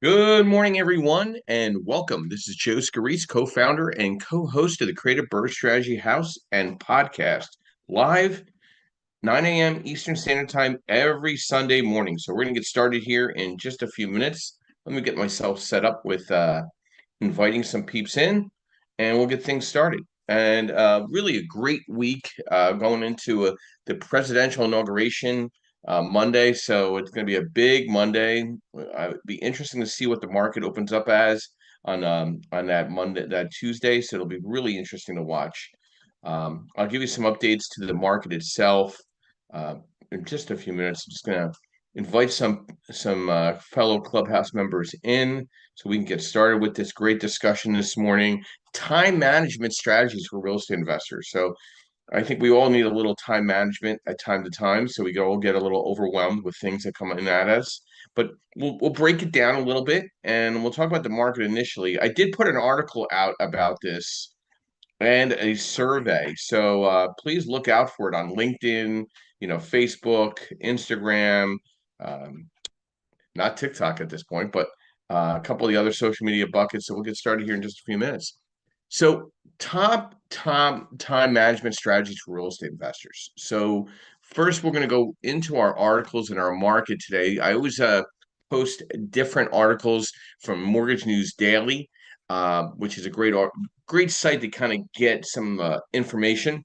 Good morning, everyone, and welcome. This is Joe Scarice, co-founder and co-host of the Creative Bird Strategy House and podcast, live 9 a.m. Eastern Standard Time every Sunday morning. So we're going to get started here in just a few minutes. Let me get myself set up with inviting some peeps in, and we'll get things started. And really a great week going into the presidential inauguration Monday. So it's going to be a big Monday. It'd be interesting to see what the market opens up as on that Monday, that Tuesday. So it'll be really interesting to watch. I'll give you some updates to the market itself uh, in just a few minutes. I'm just going to invite some fellow clubhouse members in so we can get started with this great discussion this morning. Time management strategies for real estate investors. So I think we all need a little time management at time to time, so we all get a little overwhelmed with things that come in at us. But we'll break it down a little bit, and we'll talk about the market initially. I did put an article out about this and a survey, so please look out for it on LinkedIn, Facebook, Instagram, um, not TikTok at this point, but a couple of the other social media buckets. So we'll get started here in just a few minutes. So top time management strategies for real estate investors. So first, we're going to go into our articles in our market today. I always post different articles from Mortgage News Daily, which is a great site to kind of get some information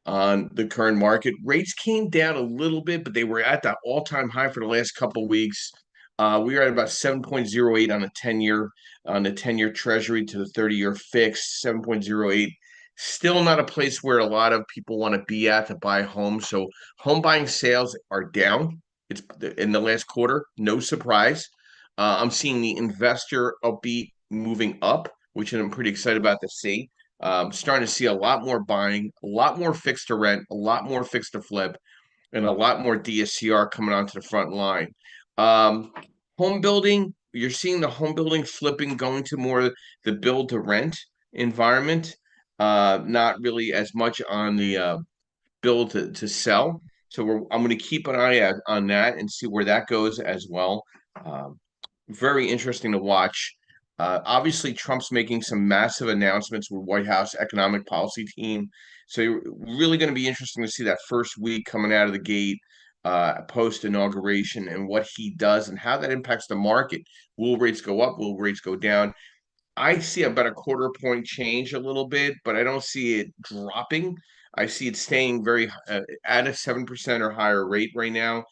on the current market. Rates came down a little bit, but they were at the all-time high for the last couple of weeks. We are at about 7.08 on the 10-year treasury to the 30-year fixed, 7.08. Still not a place where a lot of people want to be at to buy homes. So home buying sales are down. It's in the last quarter, no surprise. I'm seeing the investor upbeat moving up, which I'm pretty excited about to see. Starting to see a lot more buying, a lot more fixed to rent, a lot more fixed to flip, and a lot more DSCR coming onto the front line. Um, Home building, you're seeing the home building flipping, going to more the build to rent environment, not really as much on the build to sell. So I'm going to keep an eye out on that and see where that goes as well. Um, Very interesting to watch. Obviously, Trump's making some massive announcements with White House economic policy team. So you're really going to be interesting to see that first week coming out of the gate, post inauguration, and what he does and how that impacts the market. Will rates go up? Will rates go down? I see about a quarter point change a little bit, but I don't see it dropping. I see it staying very at a 7% or higher rate right now.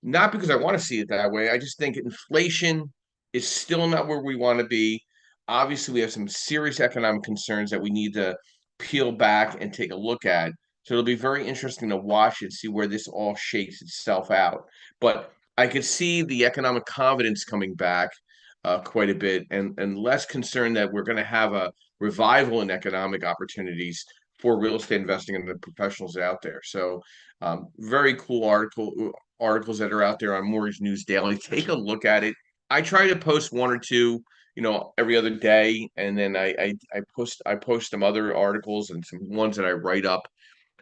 Not because I want to see it that way. I just think inflation is still not where we want to be. Obviously, we have some serious economic concerns that we need to peel back and take a look at. So it'll be very interesting to watch and see where this all shakes itself out. But I could see the economic confidence coming back quite a bit, and less concerned that we're going to have a revival in economic opportunities for real estate investing and the professionals out there. So very cool articles that are out there on Mortgage News Daily. Take a look at it. I try to post one or two, every other day, and then I post some other articles and some ones that I write up.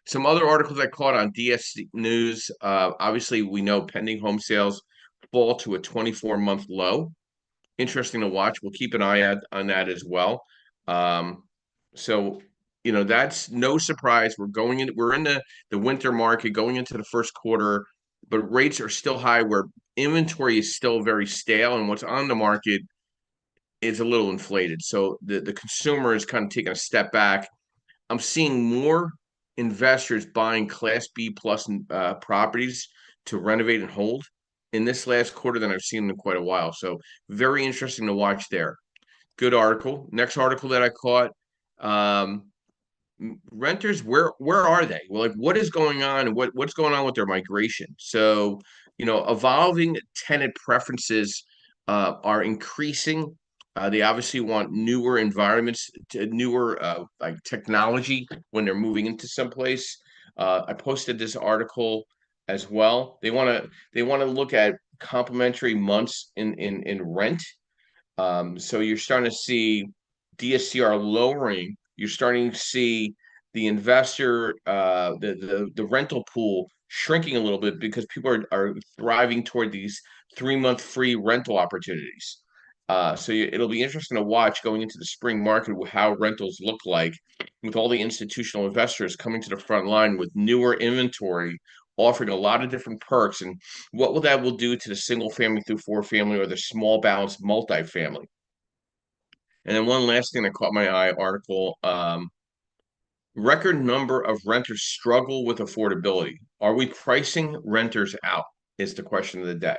Some other articles I caught on DS News. Obviously, we know pending home sales fall to a 24-month low. Interesting to watch. We'll keep an eye out on that as well. Um, so that's no surprise. We're in the winter market going into the first quarter, but rates are still high where inventory is still very stale, and what's on the market is a little inflated. So the consumer is kind of taking a step back. I'm seeing more investors buying Class B plus properties to renovate and hold in this last quarter than I've seen in quite a while. So very interesting to watch there. Good article. Next article that I caught. Um, Renters, where are they? Well, like what is going on and what's going on with their migration? So, evolving tenant preferences are increasing. They obviously want newer environments, newer like technology when they're moving into someplace. I posted this article as well. They want to look at complementary months in rent. So you're starting to see DSCR lowering. You're starting to see the investor, the rental pool shrinking a little bit because people are thriving toward these 3-month free rental opportunities. It'll be interesting to watch going into the spring market how rentals look like with all the institutional investors coming to the front line with newer inventory, offering a lot of different perks, and what will do to the single family through four family or the small balance multifamily. And then one last thing that caught my eye article. Record number of renters struggle with affordability. Are we pricing renters out? Is the question of the day.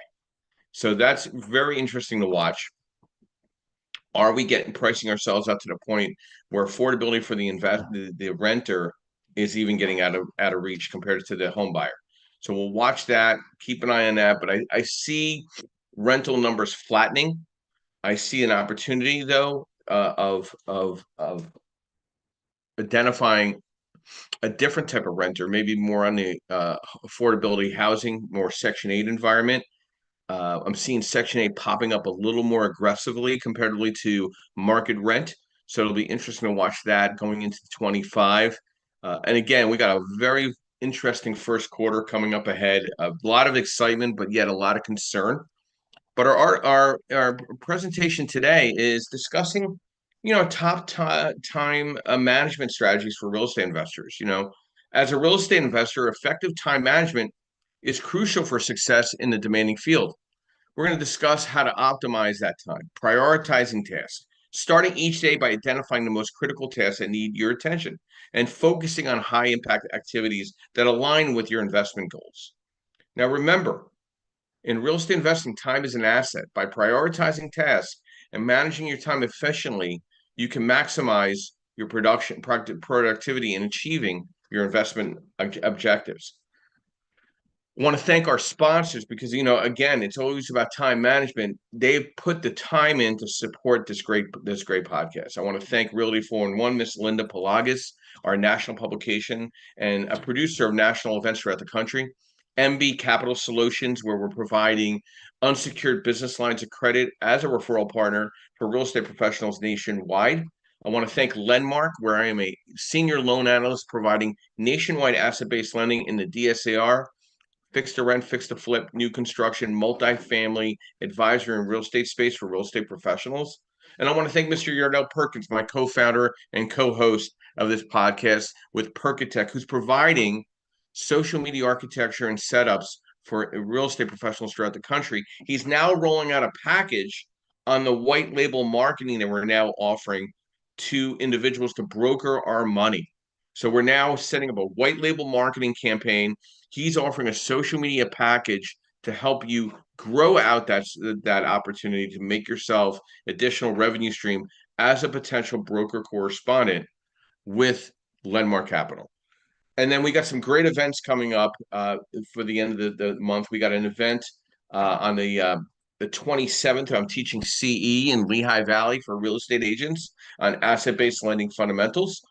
So that's very interesting to watch. Are we pricing ourselves out to the point where affordability for the renter is even getting out of reach compared to the home buyer? So we'll watch that, keep an eye on that. But I see rental numbers flattening. I see an opportunity though of identifying a different type of renter, maybe more on the affordability housing, more Section 8 environment. I'm seeing Section 8 popping up a little more aggressively comparatively to market rent. So it'll be interesting to watch that going into 25. And again, we got a very interesting first quarter coming up ahead. A lot of excitement, but yet a lot of concern. But our presentation today is discussing, top time management strategies for real estate investors. As a real estate investor, effective time management is crucial for success in the demanding field. We're going to discuss how to optimize that time, prioritizing tasks, starting each day by identifying the most critical tasks that need your attention, and focusing on high impact activities that align with your investment goals. Now, remember, in real estate investing, time is an asset. By prioritizing tasks and managing your time efficiently, you can maximize your productivity in achieving your investment objectives. I want to thank our sponsors because, again, it's always about time management. They've put the time in to support this great podcast. I want to thank Realty 4-in-1, Miss Linda Pelagas, our national publication and a producer of national events throughout the country. MB Capital Solutions, where we're providing unsecured business lines of credit as a referral partner for real estate professionals nationwide. I want to thank Lenmark, where I am a senior loan analyst providing nationwide asset-based lending in the DSCR, fixed to rent, fixed to flip, new construction, multifamily advisory and real estate space for real estate professionals. And I want to thank Mr. Yardell Perkins, my co-founder and co-host of this podcast with Perkatech, who's providing social media architecture and setups for real estate professionals throughout the country. He's now rolling out a package on the white label marketing that we're now offering to individuals to broker our money. So we're now setting up a white label marketing campaign. He's offering a social media package to help you grow out that opportunity to make yourself additional revenue stream as a potential broker correspondent with Lenmark Capital. And then we got some great events coming up for the end of the month. We got an event on the 27th. I'm teaching CE in Lehigh Valley for real estate agents on asset-based lending fundamentals.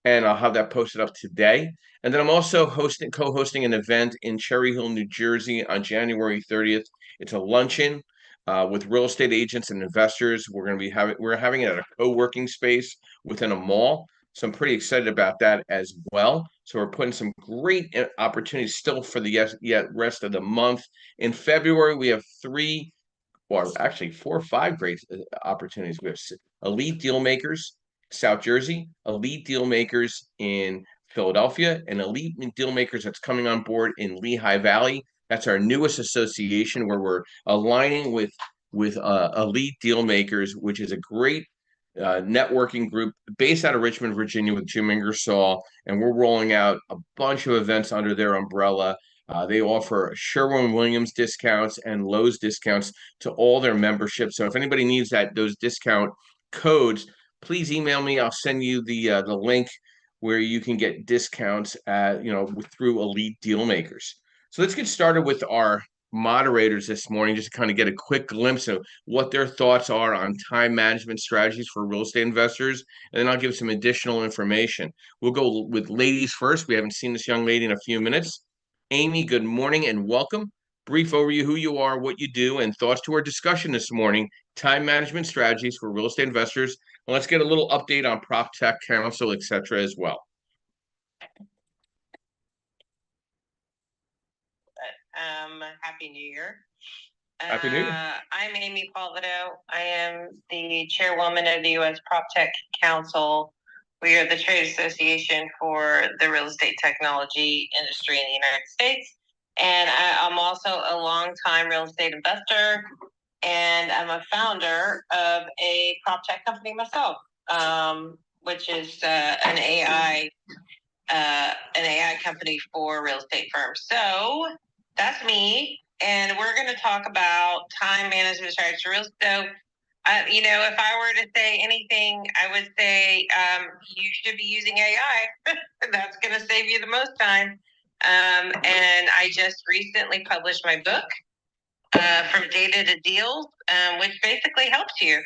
And I'll have that posted up today. And then I'm also co-hosting an event in Cherry Hill, New Jersey on January 30th. It's a luncheon with real estate agents and investors. We're having it at a co-working space within a mall. So I'm pretty excited about that as well. So we're putting some great opportunities still for the rest of the month. In February, we have 4 or 5 great opportunities. We have Elite Deal Makers, South Jersey, Elite Deal Makers in Philadelphia, and Elite Deal Makers that's coming on board in Lehigh Valley. That's our newest association where we're aligning with Elite Deal Makers, which is a great networking group based out of Richmond, Virginia, with Jim Ingersoll, and we're rolling out a bunch of events under their umbrella. They offer Sherwin-Williams discounts and Lowe's discounts to all their memberships. So if anybody needs those discount codes, please email me. I'll send you the link where you can get discounts through Elite Deal Makers. So let's get started with our moderators this morning, just to kind of get a quick glimpse of what their thoughts are on time management strategies for real estate investors. And then I'll give some additional information. We'll go with ladies first. We haven't seen this young lady in a few minutes. Amy, good morning and welcome. Brief overview, who you are, what you do, and thoughts to our discussion this morning, time management strategies for real estate investors. And let's get a little update on prop tech council, et cetera, as well. Happy New Year. Happy New Year. I'm Amy Palvido. I am the chairwoman of the U.S. PropTech Council. We are the trade association for the real estate technology industry in the United States. And I'm also a longtime real estate investor, and I'm a founder of a PropTech company myself, which is an AI company for real estate firms. So that's me, and we're going to talk about time management strategies. So, if I were to say anything, I would say you should be using AI. That's going to save you the most time. And I just recently published my book, From Data to Deals, which basically helps you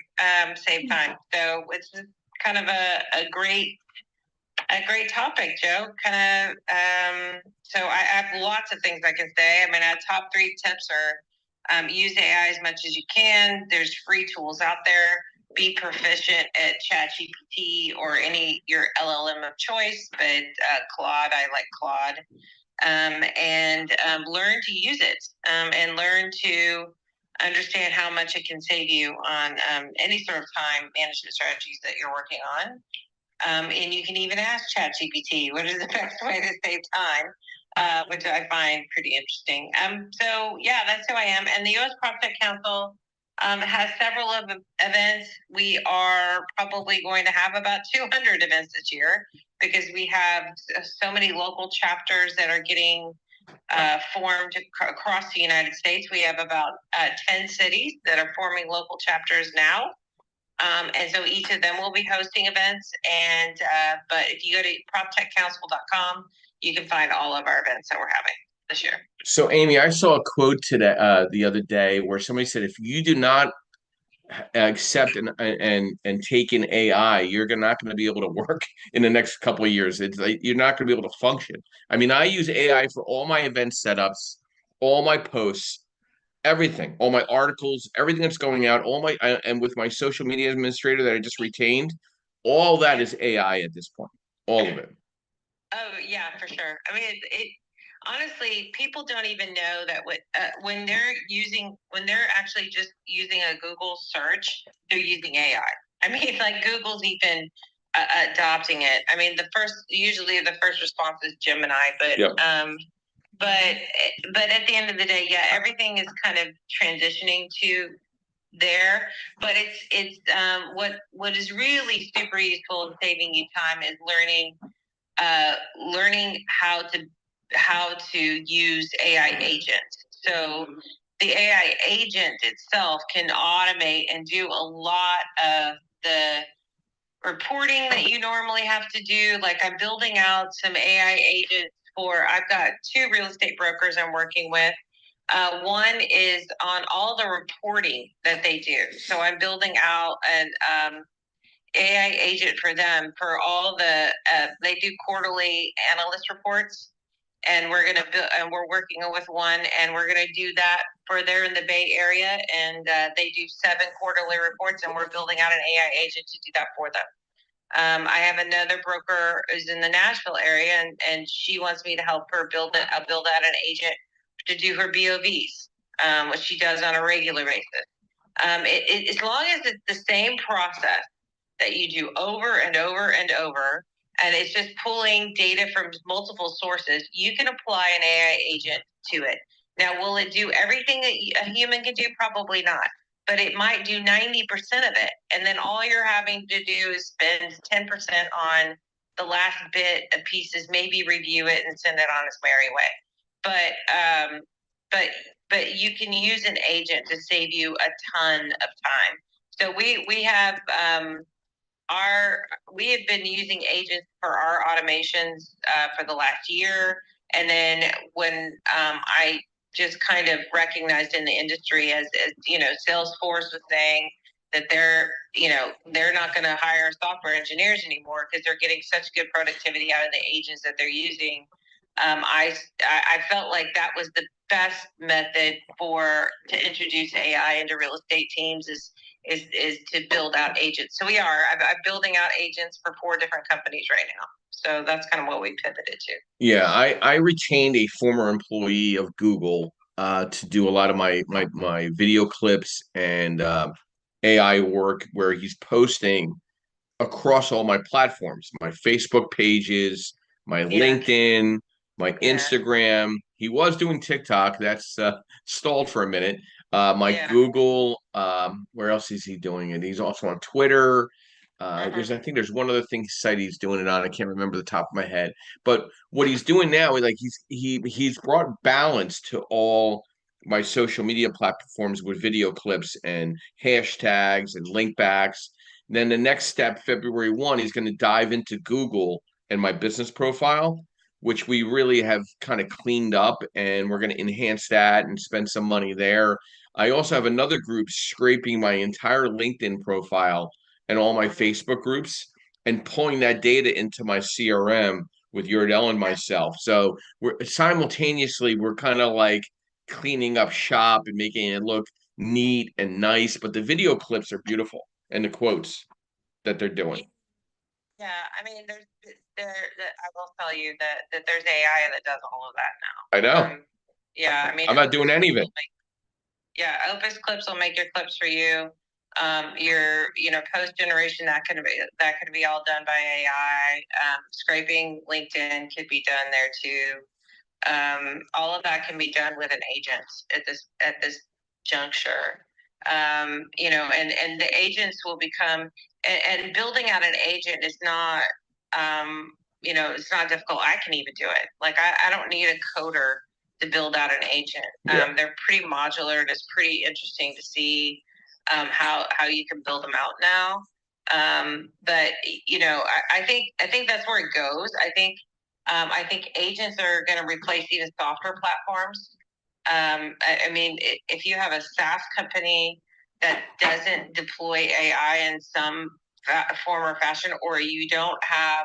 save time. So it's kind of a great topic, Joe. So I have lots of things I can say. I mean, our top 3 tips are use AI as much as you can. There's free tools out there. Be proficient at ChatGPT or your LLM of choice, but Claude, I like Claude. And learn to use it and learn to understand how much it can save you on any sort of time management strategies that you're working on. And you can even ask ChatGPT, what is the best way to save time, which I find pretty interesting. So yeah, that's who I am. And the U.S. PropTech Council has several events. We are probably going to have about 200 events this year because we have so many local chapters that are getting formed across the United States. We have about 10 cities that are forming local chapters now. And so each of them will be hosting events. But if you go to proptechcouncil.com, you can find all of our events that we're having this year. So, Amy, I saw a quote today, the other day, where somebody said, if you do not accept and take in AI, you're not going to be able to work in the next couple of years. It's like you're not going to be able to function. I mean, I use AI for all my event setups, all my posts, everything, all my articles, everything that's going out, and with my social media administrator that I just retained, all that is AI at this point, all of it. Oh yeah, for sure. I mean, it honestly, people don't even know that when they're actually just using a Google search, they're using AI. I mean, like Google's even adopting it. I mean, usually the first response is Gemini, but yep. But at the end of the day, yeah, everything is kind of transitioning to there. But it's what is really super useful in saving you time is learning how to use AI agents. So the AI agent itself can automate and do a lot of the reporting that you normally have to do. Like I'm building out some AI agents I've got 2 real estate brokers I'm working with. One is on all the reporting that they do. So I'm building out an AI agent for them for all they do quarterly analyst reports, and we're working with one, and we're gonna do that they're in the Bay Area, and they do 7 quarterly reports, and we're building out an AI agent to do that for them. I have another broker who's in the Nashville area, and she wants me to help her build out an agent to do her BOVs, which she does on a regular basis. As long as it's the same process that you do over and over and over, and it's just pulling data from multiple sources, you can apply an AI agent to it. Now, will it do everything that a human can do? Probably not. But it might do 90% of it. And then all you're having to do is spend 10% on the last bit of pieces, maybe review it and send it on its merry way. But you can use an agent to save you a ton of time. So we have been using agents for our automations for the last year. And then when I just kind of recognized in the industry as Salesforce was saying that they're not going to hire software engineers anymore because they're getting such good productivity out of the agents that they're using. I felt like that was the best method to introduce AI into real estate teams is to build out agents. So I'm building out agents for 4 different companies right now. So that's kind of what we pivoted to. Yeah, I retained a former employee of Google to do a lot of my video clips and AI work, where he's posting across all my platforms, my Facebook pages, my Yeah. LinkedIn, my Yeah. Instagram. He was doing TikTok. That's stalled for a minute. My Yeah. Google. Where else is he doing it? He's also on Twitter. Mhm. I think there's one other thing site he's doing it on. I can't remember the top of my head. But what he's doing now is like he's brought balance to all my social media platforms with video clips and hashtags and link backs. Then the next step, February 1, he's going to dive into Google and my business profile, which we really have kind of cleaned up, and we're going to enhance that and spend some money there. I also have another group scraping my entire LinkedIn profile and all my Facebook groups and pulling that data into my CRM with Yordell and myself. So we're kind of like cleaning up shop and making it look neat and nice, but the video clips are beautiful and the quotes that they're doing. Yeah, I mean, I will tell you that there's AI that does all of that I now. know. Yeah, I mean, I'm not doing any of it. Opus Clips will make your clips for you. Your post generation that could be all done by AI. Scraping LinkedIn could be done there too. All of that can be done with an agent at this juncture. And the agents will become and building out an agent is not it's not difficult. I can even do it. Like I don't need a coder to build out an agent. Yeah. They're pretty modular. And it's pretty interesting to see how you can build them out now. But I think that's where it goes. I think agents are going to replace even software platforms. I mean, if you have a SaaS company that doesn't deploy AI in some form or fashion, or you don't have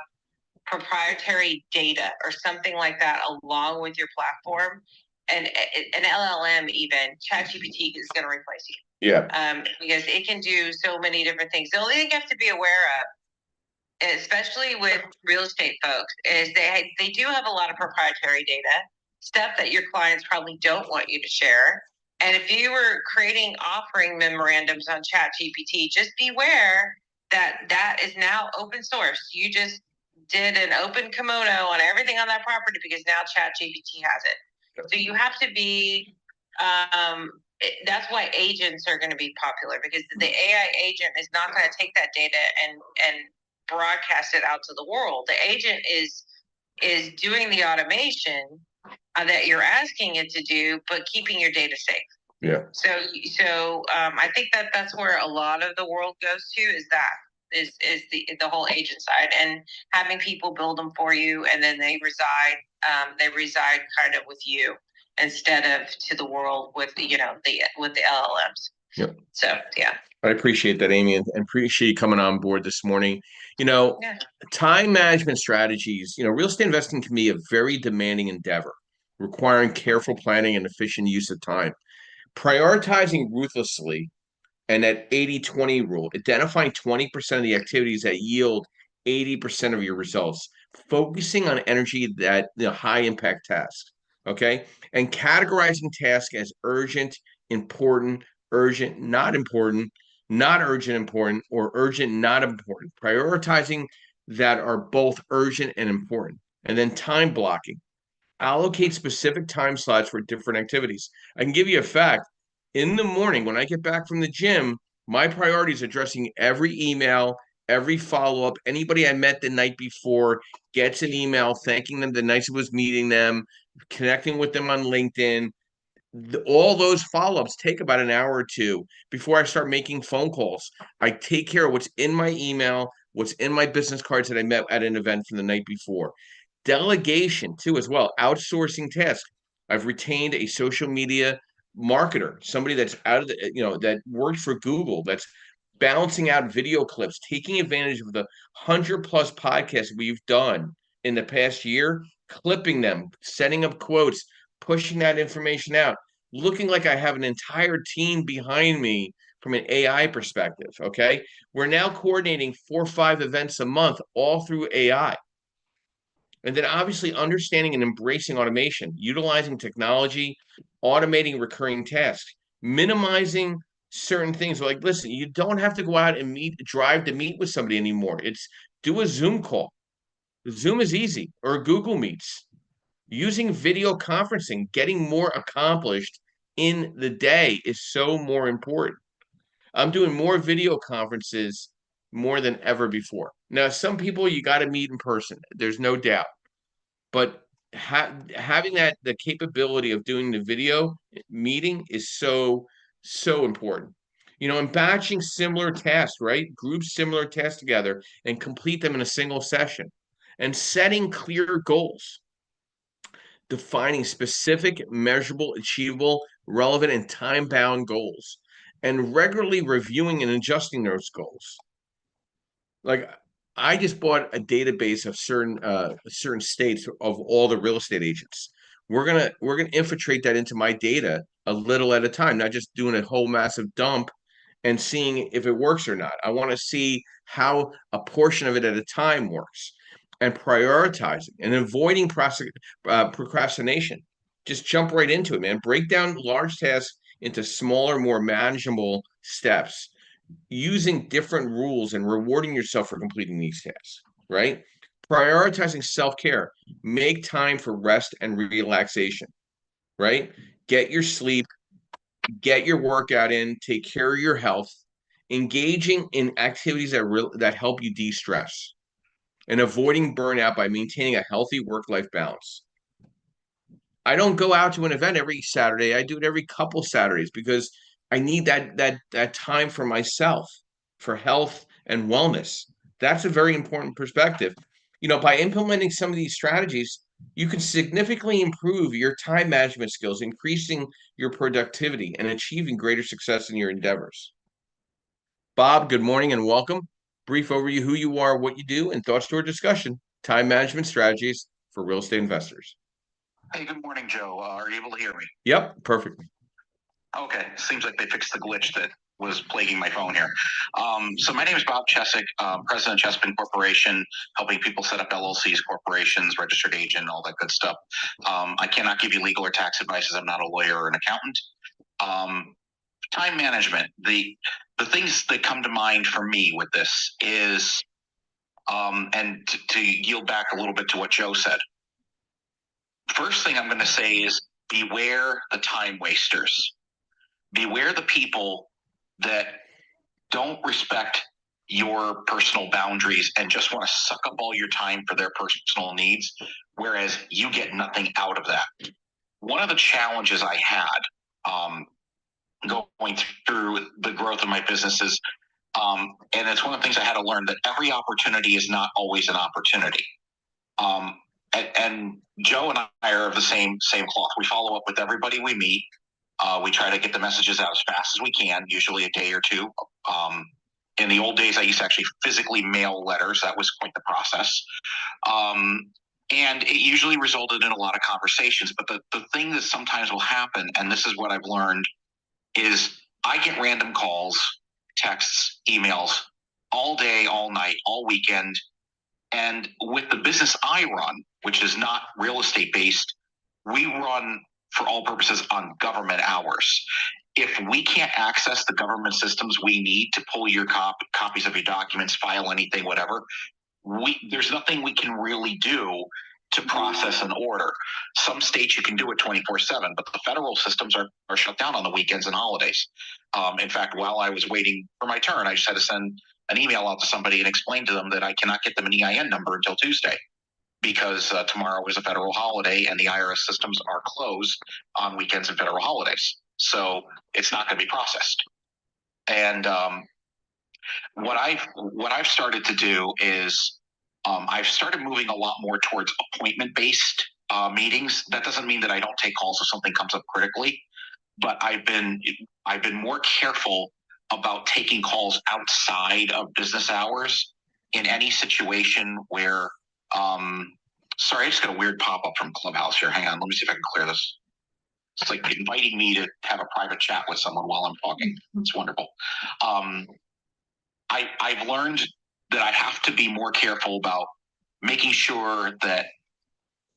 proprietary data or something like that along with your platform, and an LLM, even ChatGPT is going to replace you. Yeah. Because it can do so many different things. The only thing you have to be aware of, especially with real estate folks, is they do have a lot of proprietary data, stuff that your clients probably don't want you to share. And if you were creating offering memorandums on ChatGPT, just beware that is now open source. You just did an open kimono on everything on that property because now ChatGPT has it. So you have to be. That's why agents are going to be popular, because the AI agent is not going to take that data and broadcast it out to the world. The agent is doing the automation that you're asking it to do, but keeping your data safe. Yeah. So I think that's where a lot of the world goes to, is the whole agent side, and having people build them for you, and then they reside kind of with you instead of to the world with the LLMs. Yep. So yeah. I appreciate that, Amy, and appreciate you coming on board this morning. Yeah. Time management strategies, real estate investing can be a very demanding endeavor, requiring careful planning and efficient use of time. Prioritizing ruthlessly and that 80-20 rule, identifying 20% of the activities that yield 80% of your results, focusing on energy that the high impact tasks, okay? And categorizing tasks as urgent, important, urgent, not important, not urgent, important, or urgent, not important. Prioritizing that are both urgent and important. And then time blocking. Allocate specific time slots for different activities. I can give you a fact. In the morning, when I get back from the gym, my priority is addressing every email, every follow up. Anybody I met the night before gets an email thanking them the night I was meeting them, connecting with them on LinkedIn. All those follow-ups take about an hour or two before I start making phone calls. I take care of what's in my email, what's in my business cards that I met at an event from the night before. Delegation too, as well. Outsourcing tasks. I've retained a social media marketer, somebody that's out of that works for Google, that's balancing out video clips, taking advantage of the 100+ podcasts we've done in the past year, clipping them, setting up quotes, pushing that information out, looking like I have an entire team behind me from an AI perspective. Okay. We're now coordinating 4 or 5 events a month, all through AI. And then obviously understanding and embracing automation, utilizing technology, automating recurring tasks, minimizing certain things. Like, listen, you don't have to go out and drive to meet with somebody anymore. It's do a Zoom call. Zoom is easy, or Google Meets. Using video conferencing, getting more accomplished in the day is so more important. I'm doing more video conferences more than ever before. Now, some people you got to meet in person. There's no doubt, but having the capability of doing the video meeting is so important. And batching similar tasks, right? Group similar tasks together and complete them in a single session, and setting clear goals, defining specific, measurable, achievable, relevant, and time-bound goals, and regularly reviewing and adjusting those goals. Like, I just bought a database of certain states of all the real estate agents. We're gonna infiltrate that into my data a little at a time, not just doing a whole massive dump and seeing if it works or not. I want to see how a portion of it at a time works, and prioritizing and avoiding procrastination. Just jump right into it, man. Break down large tasks into smaller, more manageable steps, using different rules and rewarding yourself for completing these tasks, right? Prioritizing self-care, make time for rest and relaxation, right? Get your sleep, get your workout in, take care of your health, engaging in activities that help you de-stress, and avoiding burnout by maintaining a healthy work-life balance. I don't go out to an event every Saturday. I do it every couple Saturdays because I need that time for myself, for health and wellness. That's a very important perspective. By implementing some of these strategies, you can significantly improve your time management skills, increasing your productivity and achieving greater success in your endeavors. Bob, good morning and welcome. Brief overview who you are, what you do, and thoughts to our discussion. Time management strategies for real estate investors. Hey, good morning, Joe. Are you able to hear me? Yep, perfect. Okay, seems like they fixed the glitch that was plaguing my phone here. So my name is Bob Chesick, president of Chespin Corporation, helping people set up LLCs, corporations, registered agent, all that good stuff. I cannot give you legal or tax advice as I'm not a lawyer or an accountant. Time management, the things that come to mind for me with this is, and to yield back a little bit to what Joe said, first thing I'm going to say is beware the time wasters. Beware the people that don't respect your personal boundaries and just want to suck up all your time for their personal needs, whereas you get nothing out of that. One of the challenges I had going through the growth of my businesses, and it's one of the things I had to learn, that every opportunity is not always an opportunity. And Joe and I are of the same cloth. We follow up with everybody we meet. We try to get the messages out as fast as we can, usually a day or two. In the old days, I used to actually physically mail letters. That was quite the process. And it usually resulted in a lot of conversations. But the thing that sometimes will happen, and this is what I've learned, is I get random calls, texts, emails all day, all night, all weekend. And with the business I run, which is not real estate based, we run for all purposes on government hours. If we can't access the government systems we need to pull your copies of your documents, file anything, whatever, there's nothing we can really do to process an order. Some states you can do it 24/7, but the federal systems are shut down on the weekends and holidays. In fact, while I was waiting for my turn, I just had to send an email out to somebody and explain to them that I cannot get them an EIN number until Tuesday, because tomorrow is a federal holiday and the IRS systems are closed on weekends and federal holidays. So it's not going to be processed. And what I've started to do is I've started moving a lot more towards appointment-based meetings. That doesn't mean that I don't take calls if something comes up critically, but I've been more careful about taking calls outside of business hours in any situation where sorry, I just got a weird pop-up from Clubhouse here. Hang on, let me see if I can clear this. It's like inviting me to have a private chat with someone while I'm talking. It's wonderful. I've learned that I have to be more careful about making sure that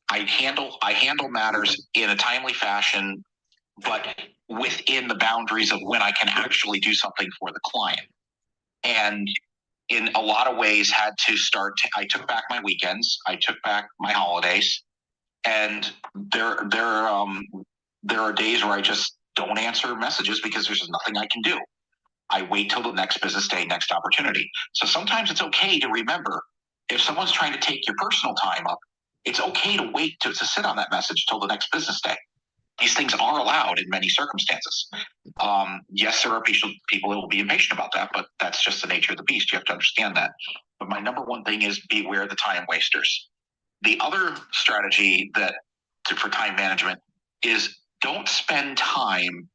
I handle matters in a timely fashion, but within the boundaries of when I can actually do something for the client. And in a lot of ways I took back my weekends, I took back my holidays, and there are days where I just don't answer messages because there's nothing I can do. I wait till the next business day, next opportunity. So sometimes it's okay to remember, if someone's trying to take your personal time up, it's okay to wait to sit on that message till the next business day. These things are allowed in many circumstances. Yes, there are people that will be impatient about that, but that's just the nature of the beast. You have to understand that. But my number one thing is beware of the time wasters. The other strategy for time management is don't spend time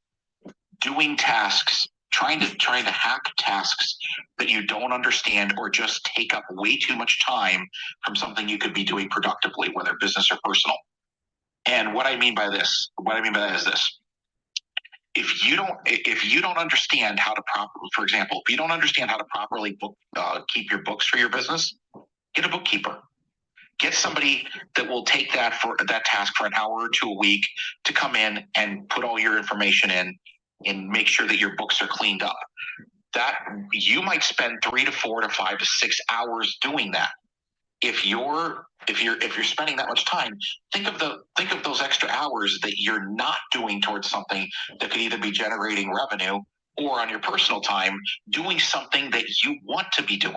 doing tasks, trying to hack tasks that you don't understand, or just take up way too much time from something you could be doing productively, whether business or personal. And what I mean by that is this: if you don't understand how to for example, if you don't understand how to properly keep your books for your business, get a bookkeeper. Get somebody that will take that task for an hour or two a week to come in and put all your information in and make sure that your books are cleaned up. That you might spend 3 to 4 to 5 to 6 hours doing that. If you're spending that much time, think of those extra hours that you're not doing towards something that could either be generating revenue, or on your personal time doing something that you want to be doing.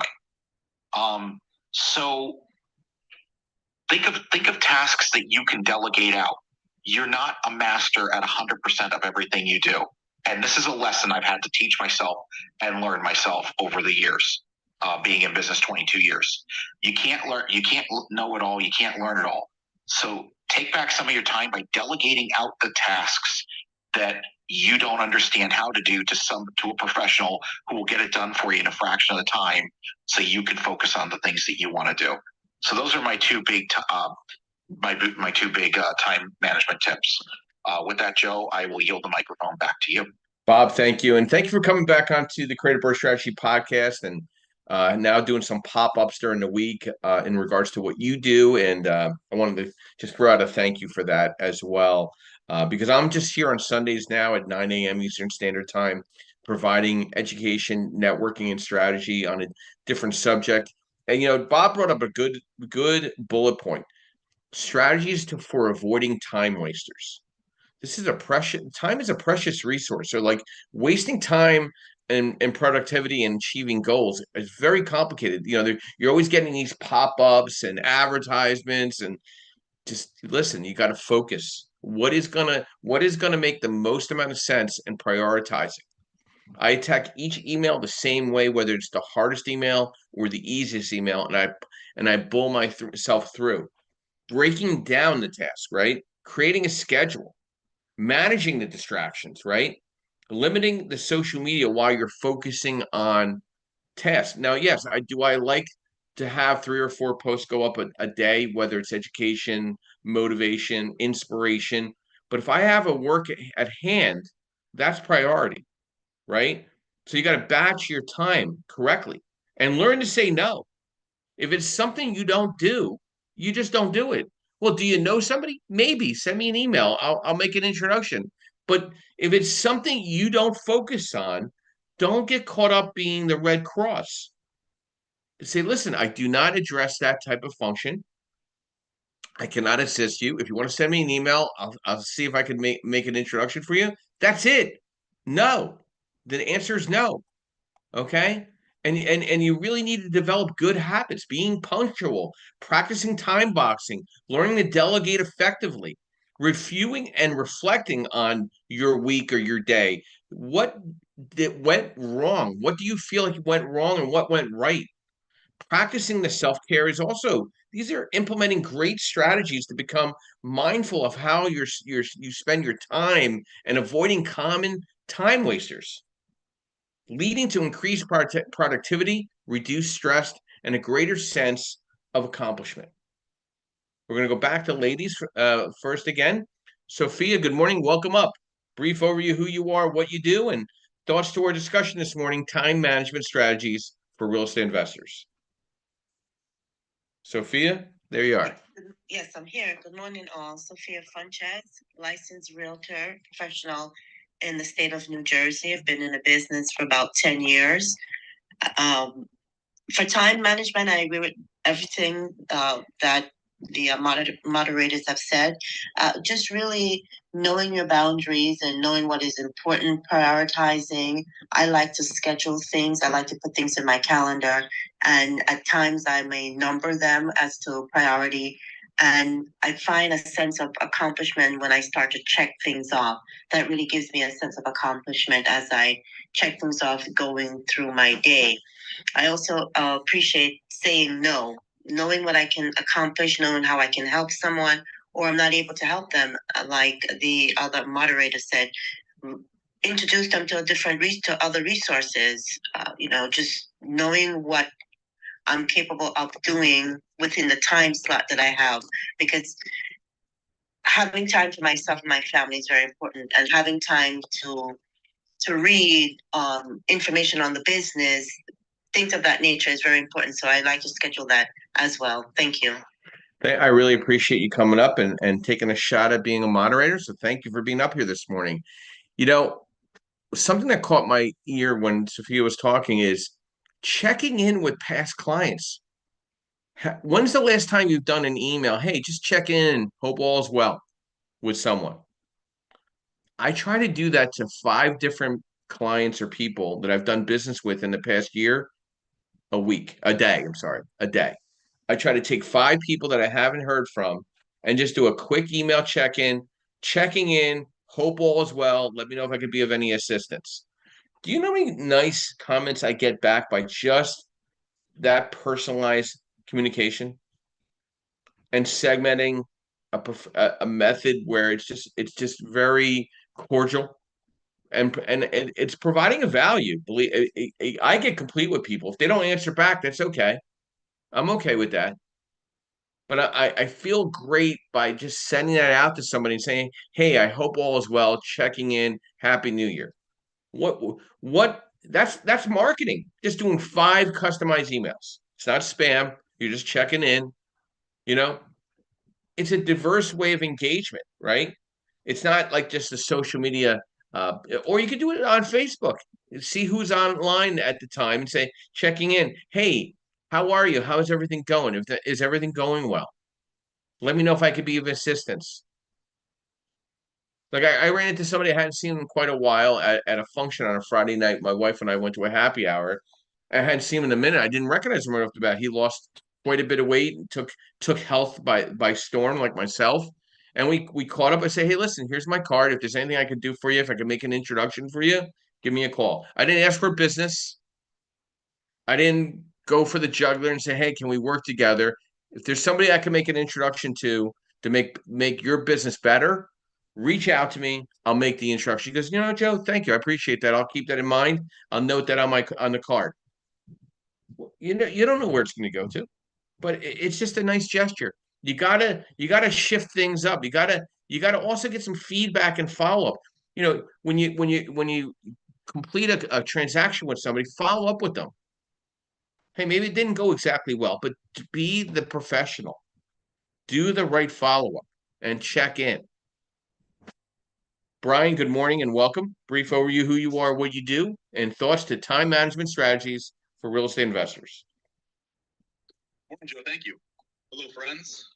So think of tasks that you can delegate out. You're not a master at 100% of everything you do. And this is a lesson I've had to teach myself and learn myself over the years, being in business 22 years. You can't know it all. You can't learn it all. So take back some of your time by delegating out the tasks that you don't understand how to do to a professional who will get it done for you in a fraction of the time, so you can focus on the things that you want to do. So those are my two big time management tips. With that, Joe, I will yield the microphone back to you. Bob, thank you. And thank you for coming back onto the Creative Birth Strategy podcast, and now doing some pop-ups during the week in regards to what you do. And I wanted to just throw out a thank you for that as well, because I'm just here on Sundays now at 9 a.m. Eastern Standard Time, providing education, networking, and strategy on a different subject. And, Bob brought up a good bullet point: strategies for avoiding time wasters. Time is a precious resource. So like wasting time and productivity and achieving goals is very complicated. You're always getting these pop-ups and advertisements, and just listen, you got to focus. What is gonna make the most amount of sense and prioritizing? I attack each email the same way, whether it's the hardest email or the easiest email, and I bull myself through, breaking down the task, right? Creating a schedule, managing the distractions, right? Limiting the social media while you're focusing on tasks. Now, yes, I like to have 3 or 4 posts go up a day, whether it's education, motivation, inspiration. But if I have a work at hand, that's priority, right? So you got to batch your time correctly and learn to say no. If it's something you don't do, you just don't do it. Well, do you know somebody? Maybe send me an email. I'll make an introduction. But if it's something you don't focus on, don't get caught up being the Red Cross. Say, listen, I do not address that type of function. I cannot assist you. If you want to send me an email, I'll see if I can make an introduction for you. That's it. No. The answer is no. Okay. And you really need to develop good habits: being punctual, practicing time boxing, learning to delegate effectively, reviewing and reflecting on your week or your day. What went wrong? What do you feel like went wrong, and what went right? Practicing the self-care is also, these are implementing great strategies to become mindful of how you spend your time and avoiding common time wasters, leading to increased productivity, reduced stress, and a greater sense of accomplishment. We're going to go back to ladies first again. Sophia, good morning. Welcome up. Brief overview: who you are, what you do, and thoughts to our discussion this morning: time management strategies for real estate investors. Sophia, There you are. Yes, I'm here. Good morning, all. Sophia Fuentes, licensed realtor professional in the state of New Jersey. I've been in the business for about 10 years. For time management, I agree with everything that the moderators have said. Just really knowing your boundaries and knowing what is important, prioritizing. I like to schedule things. I like to put things in my calendar. And at times I may number them as to priority. And I find a sense of accomplishment when I start to check things off. That really gives me a sense of accomplishment as I check things off going through my day. I also appreciate saying no, knowing what I can accomplish, knowing how I can help someone, or I'm not able to help them, like the other moderator said, introduce them to to other resources. Just knowing what I'm capable of doing within the time slot that I have, because having time for myself and my family is very important, and having time to read information on the business, things of that nature is very important. So I like to schedule that as well. Thank you. I really appreciate you coming up and taking a shot at being a moderator. So thank you for being up here this morning. You know, something that caught my ear when Sophia was talking is checking in with past clients. When's the last time you've done an email? Hey, just check in, hope all's well with someone. I try to do that to 5 different clients or people that I've done business with in the past year, a day. I try to take 5 people that I haven't heard from and just do a quick email check-in, checking in, hope all is well. Let me know if I could be of any assistance. Do you know how many nice comments I get back by just that personalized communication and segmenting a method where it's just very cordial and it's providing a value. Believe I get complete with people. If they don't answer back, that's okay. I'm okay with that. But I feel great by just sending that out to somebody and saying, "Hey, I hope all is well. Checking in. Happy New Year." What? That's marketing. Just doing 5 customized emails. It's not spam. You're just checking in. You know, it's a diverse way of engagement, right? It's not like just a social media, or you could do it on Facebook. See who's online at the time and say, checking in. Hey, how are you? How is everything going? Is everything going well? Let me know if I could be of assistance. Like I ran into somebody I hadn't seen in quite a while at a function on a Friday night. My wife and I went to a happy hour. I hadn't seen him in a minute. I didn't recognize him right off the bat. He lost quite a bit of weight and took health by storm, like myself. And we caught up. I say, hey, listen, here's my card. If there's anything I could do for you, if I could make an introduction for you, give me a call. I didn't ask for business. I didn't go for the juggler and say, hey, can we work together? If there's somebody I can make an introduction to make your business better, reach out to me. I'll make the introduction. He goes, Joe, thank you. I appreciate that. I'll keep that in mind. I'll note that on the card. You don't know where it's going to go to, but it's just a nice gesture. You gotta shift things up. You gotta also get some feedback and follow up. When you complete a transaction with somebody, follow up with them. Hey, maybe it didn't go exactly well, but to be the professional, do the right follow up and check in. Brian, good morning and welcome. Brief overview who you are, what you do, and thoughts to time management strategies for real estate investors. Morning, Joe. Thank you. Hello, friends.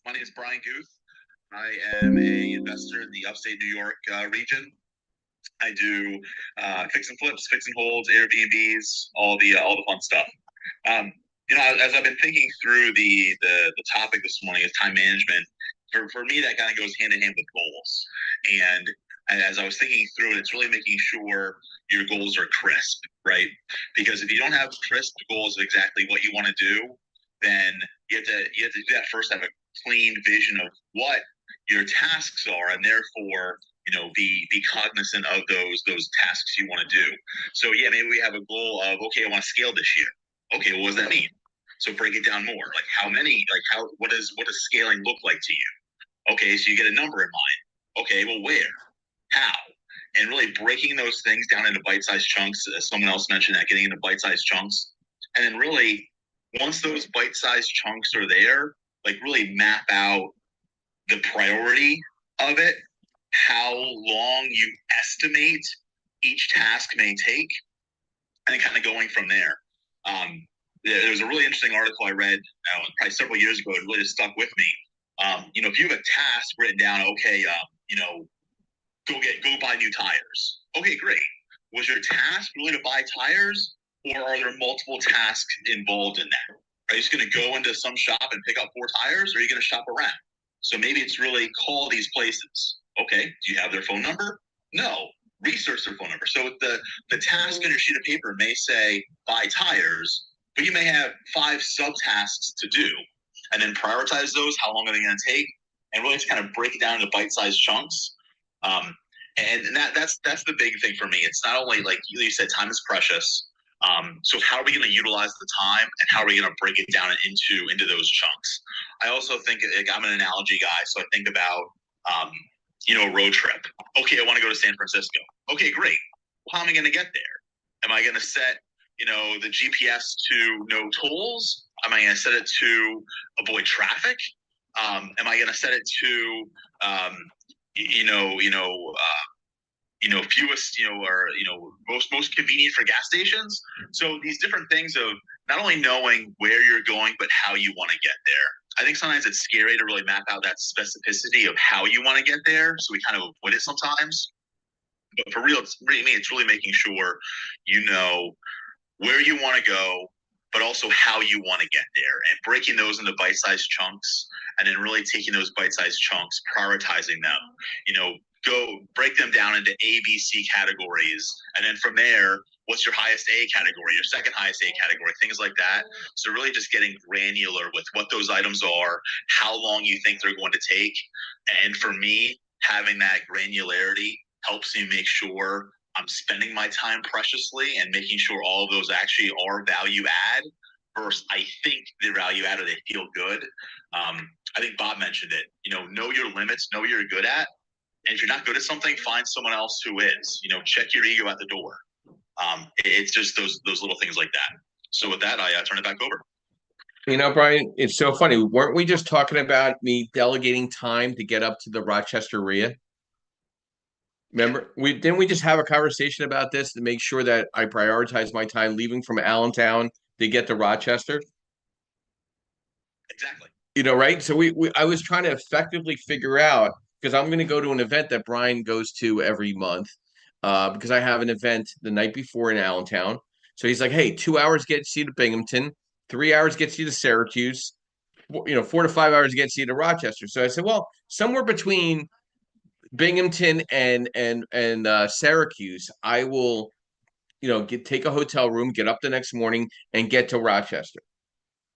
My name is Brian Guth. I am a investor in the upstate New York region. I do fix and flips, fix and holds, Airbnbs, all the fun stuff. As I've been thinking through the topic this morning is time management. For me, that kind of goes hand in hand with goals. And as I was thinking through it, it's really making sure your goals are crisp, right? Because if you don't have crisp goals of exactly what you want to do, then you have to do that first, have a clean vision of what your tasks are, and therefore, be cognizant of those tasks you want to do. So yeah, maybe we have a goal of, okay, I want to scale this year. Okay, well, what does that mean? So break it down more. Like how many, what does scaling look like to you? Okay, so you get a number in mind. Okay, well, where? How? And really breaking those things down into bite-sized chunks, as someone else mentioned that, getting into bite-sized chunks. And then really, once those bite-sized chunks are there, like really map out the priority of it, how long you estimate each task may take, and then kind of going from there. There was a really interesting article I read probably several years ago. It really just stuck with me. If you have a task written down, okay, go buy new tires. Okay, great. Was your task really to buy tires, or are there multiple tasks involved in that? Are you just going to go into some shop and pick up 4 tires, or are you going to shop around? So maybe it's really call these places. Okay, do you have their phone number? No. Research their phone number. So the task on your sheet of paper may say buy tires, but you may have 5 subtasks to do, and then prioritize those. How long are they going to take? And really just kind of break it down into bite-sized chunks. And that's the big thing for me. It's not only, like you said, time is precious. So how are we going to utilize the time, and how are we going to break it down into those chunks? I also think, like, I'm an analogy guy, so I think about a road trip. Okay, I want to go to San Francisco. Okay, great. Well, how am I going to get there? Am I going to set the GPS to no tolls? Am I going to set it to avoid traffic? Am I going to set it to fewest, or most convenient for gas stations? So these different things of not only knowing where you're going, but how you want to get there. I think sometimes it's scary to really map out that specificity of how you want to get there, so we kind of avoid it sometimes. But for real, it's really making sure you know where you want to go, but also how you want to get there, and breaking those into bite-sized chunks, and then really taking those bite-sized chunks, prioritizing them. Go break them down into A, B, C categories, and then from there, what's your highest A category, your second highest A category, things like that. So really just getting granular with what those items are, how long you think they're going to take. And for me, having that granularity helps me make sure I'm spending my time preciously and making sure all of those actually are value add versus I think they're value add or they feel good. I think Bob mentioned it. Know your limits, know what you're good at. And if you're not good at something, find someone else who is. Check your ego at the door. It's just those little things like that. So with that, I turn it back over. Brian, it's so funny. Weren't we just talking about me delegating time to get up to the Rochester RIA? Remember, didn't we just have a conversation about this to make sure that I prioritize my time leaving from Allentown to get to Rochester? Exactly. Right? So I was trying to effectively figure out, because I'm going to go to an event that Brian goes to every month, because I have an event the night before in Allentown. So he's like, hey, 2 hours gets you to Binghamton, 3 hours gets you to Syracuse, 4 to 5 hours gets you to Rochester. So I said, well, somewhere between Binghamton and Syracuse, I will, take a hotel room, get up the next morning, and get to Rochester.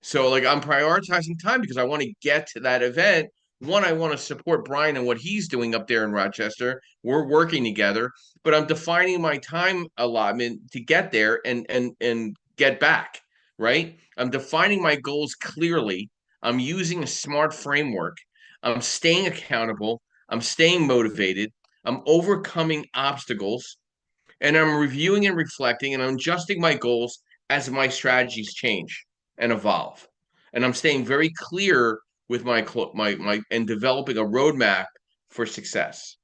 So, like, I'm prioritizing time because I want to get to that event. One, I want to support Brian and what he's doing up there in Rochester. We're working together, but I'm defining my time allotment to get there and get back, right? I'm defining my goals clearly. I'm using a SMART framework. I'm staying accountable. I'm staying motivated. I'm overcoming obstacles, and I'm reviewing and reflecting, and I'm adjusting my goals as my strategies change and evolve. And I'm staying very clear with my and developing a roadmap for success.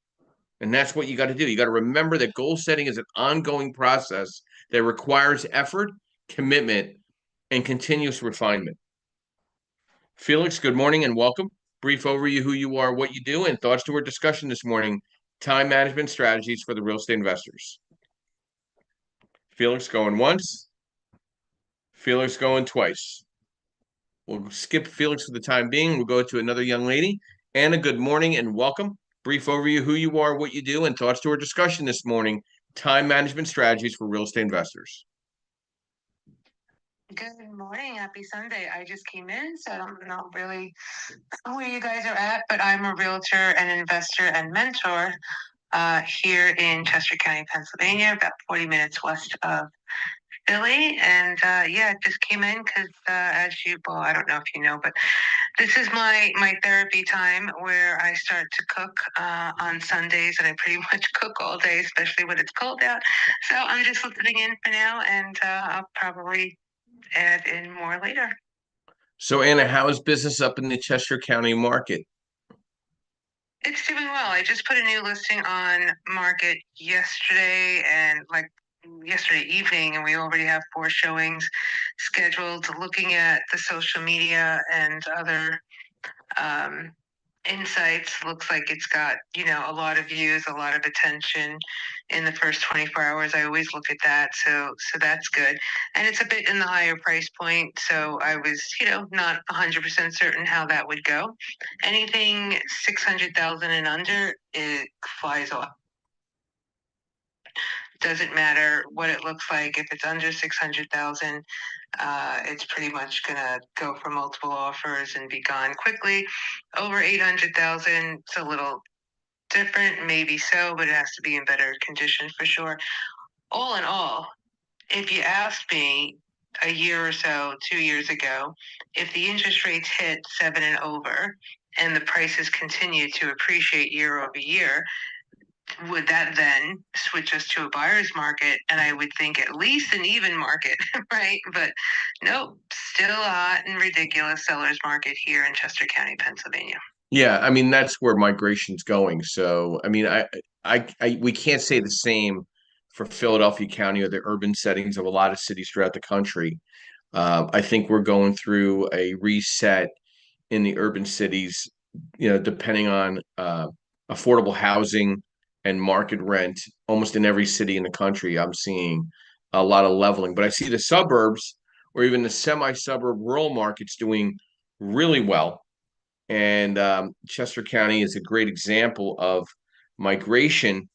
And that's what you got to do. You got to remember that goal setting is an ongoing process that requires effort, commitment, and continuous refinement. Felix, good morning and welcome. Brief overview who you are, what you do, and thoughts to our discussion this morning: time management strategies for the real estate investors. Felix going once. Felix going twice. We'll skip Felix for the time being. We'll go to another young lady. Anna, good morning and welcome. Brief overview who you are, what you do, and thoughts to our discussion this morning: time management strategies for real estate investors. Good morning. Happy Sunday. I just came in, so I don't know really where you guys are at, but I'm a realtor and investor and mentor here in Chester County, Pennsylvania, about 40 minutes west of Philly. And just came in because I don't know if you know, but this is my therapy time where I start to cook on Sundays, and I pretty much cook all day, especially when it's cold out. So I'm just listening in for now, and I'll probably add in more later. So Anna, how is business up in the Chester County market? It's doing well. I just put a new listing on market yesterday and like yesterday evening, and we already have 4 showings scheduled. Looking at the social media and other um, insights, looks like it's got, a lot of views, a lot of attention in the first 24 hours. I always look at that. So that's good. And it's a bit in the higher price point. So I was, not 100% certain how that would go. Anything 600,000 and under, it flies off. Doesn't matter what it looks like. If it's under 600,000, it's pretty much gonna go for multiple offers and be gone quickly. Over 800,000, it's a little different, maybe so, but it has to be in better condition for sure. All in all, if you asked me a year or so, 2 years ago, if the interest rates hit 7 and over and the prices continue to appreciate year over year, would that then switch us to a buyer's market? And I would think at least an even market, right? But nope, still a hot and ridiculous seller's market here in Chester County, Pennsylvania. Yeah, I mean that's where migration's going. So, I mean, we can't say the same for Philadelphia County or the urban settings of a lot of cities throughout the country. I think we're going through a reset in the urban cities, depending on affordable housing and market rent. Almost in every city in the country, I'm seeing a lot of leveling. But I see the suburbs or even the semi-suburb rural markets doing really well. And Chester County is a great example of migration,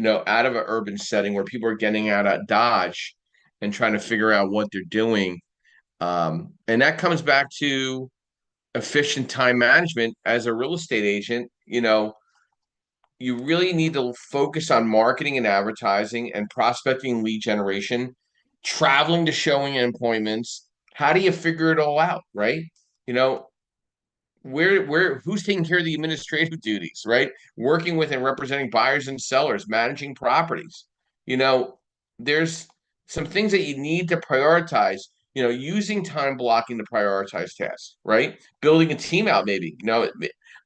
out of an urban setting where people are getting out of Dodge and trying to figure out what they're doing. And that comes back to efficient time management as a real estate agent. You really need to focus on marketing and advertising and prospecting lead generation, traveling to showing appointments. How do you figure it all out, right? You know, who's taking care of the administrative duties, right? Working with and representing buyers and sellers, managing properties. You know, there's some things that you need to prioritize, using time blocking to prioritize tasks, right? Building a team out, maybe. I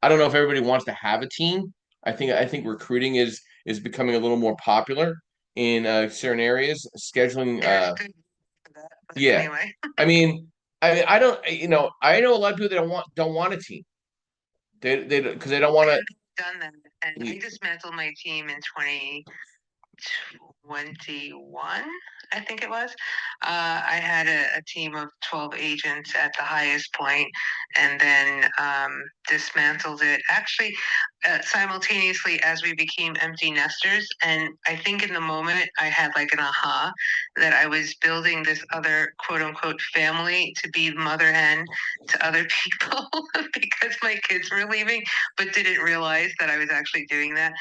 don't know if everybody wants to have a team. I think recruiting is becoming a little more popular in certain areas. Scheduling, yeah. Anyway. I mean, I don't, I know a lot of people that don't want a team. They because they don't want to. Done that, and I dismantled my team in 2021, I think it was. I had a team of 12 agents at the highest point, and then dismantled it actually simultaneously as we became empty nesters. And I think in the moment I had like an aha that I was building this other quote unquote family to be mother hen to other people because my kids were leaving, but didn't realize that I was actually doing that.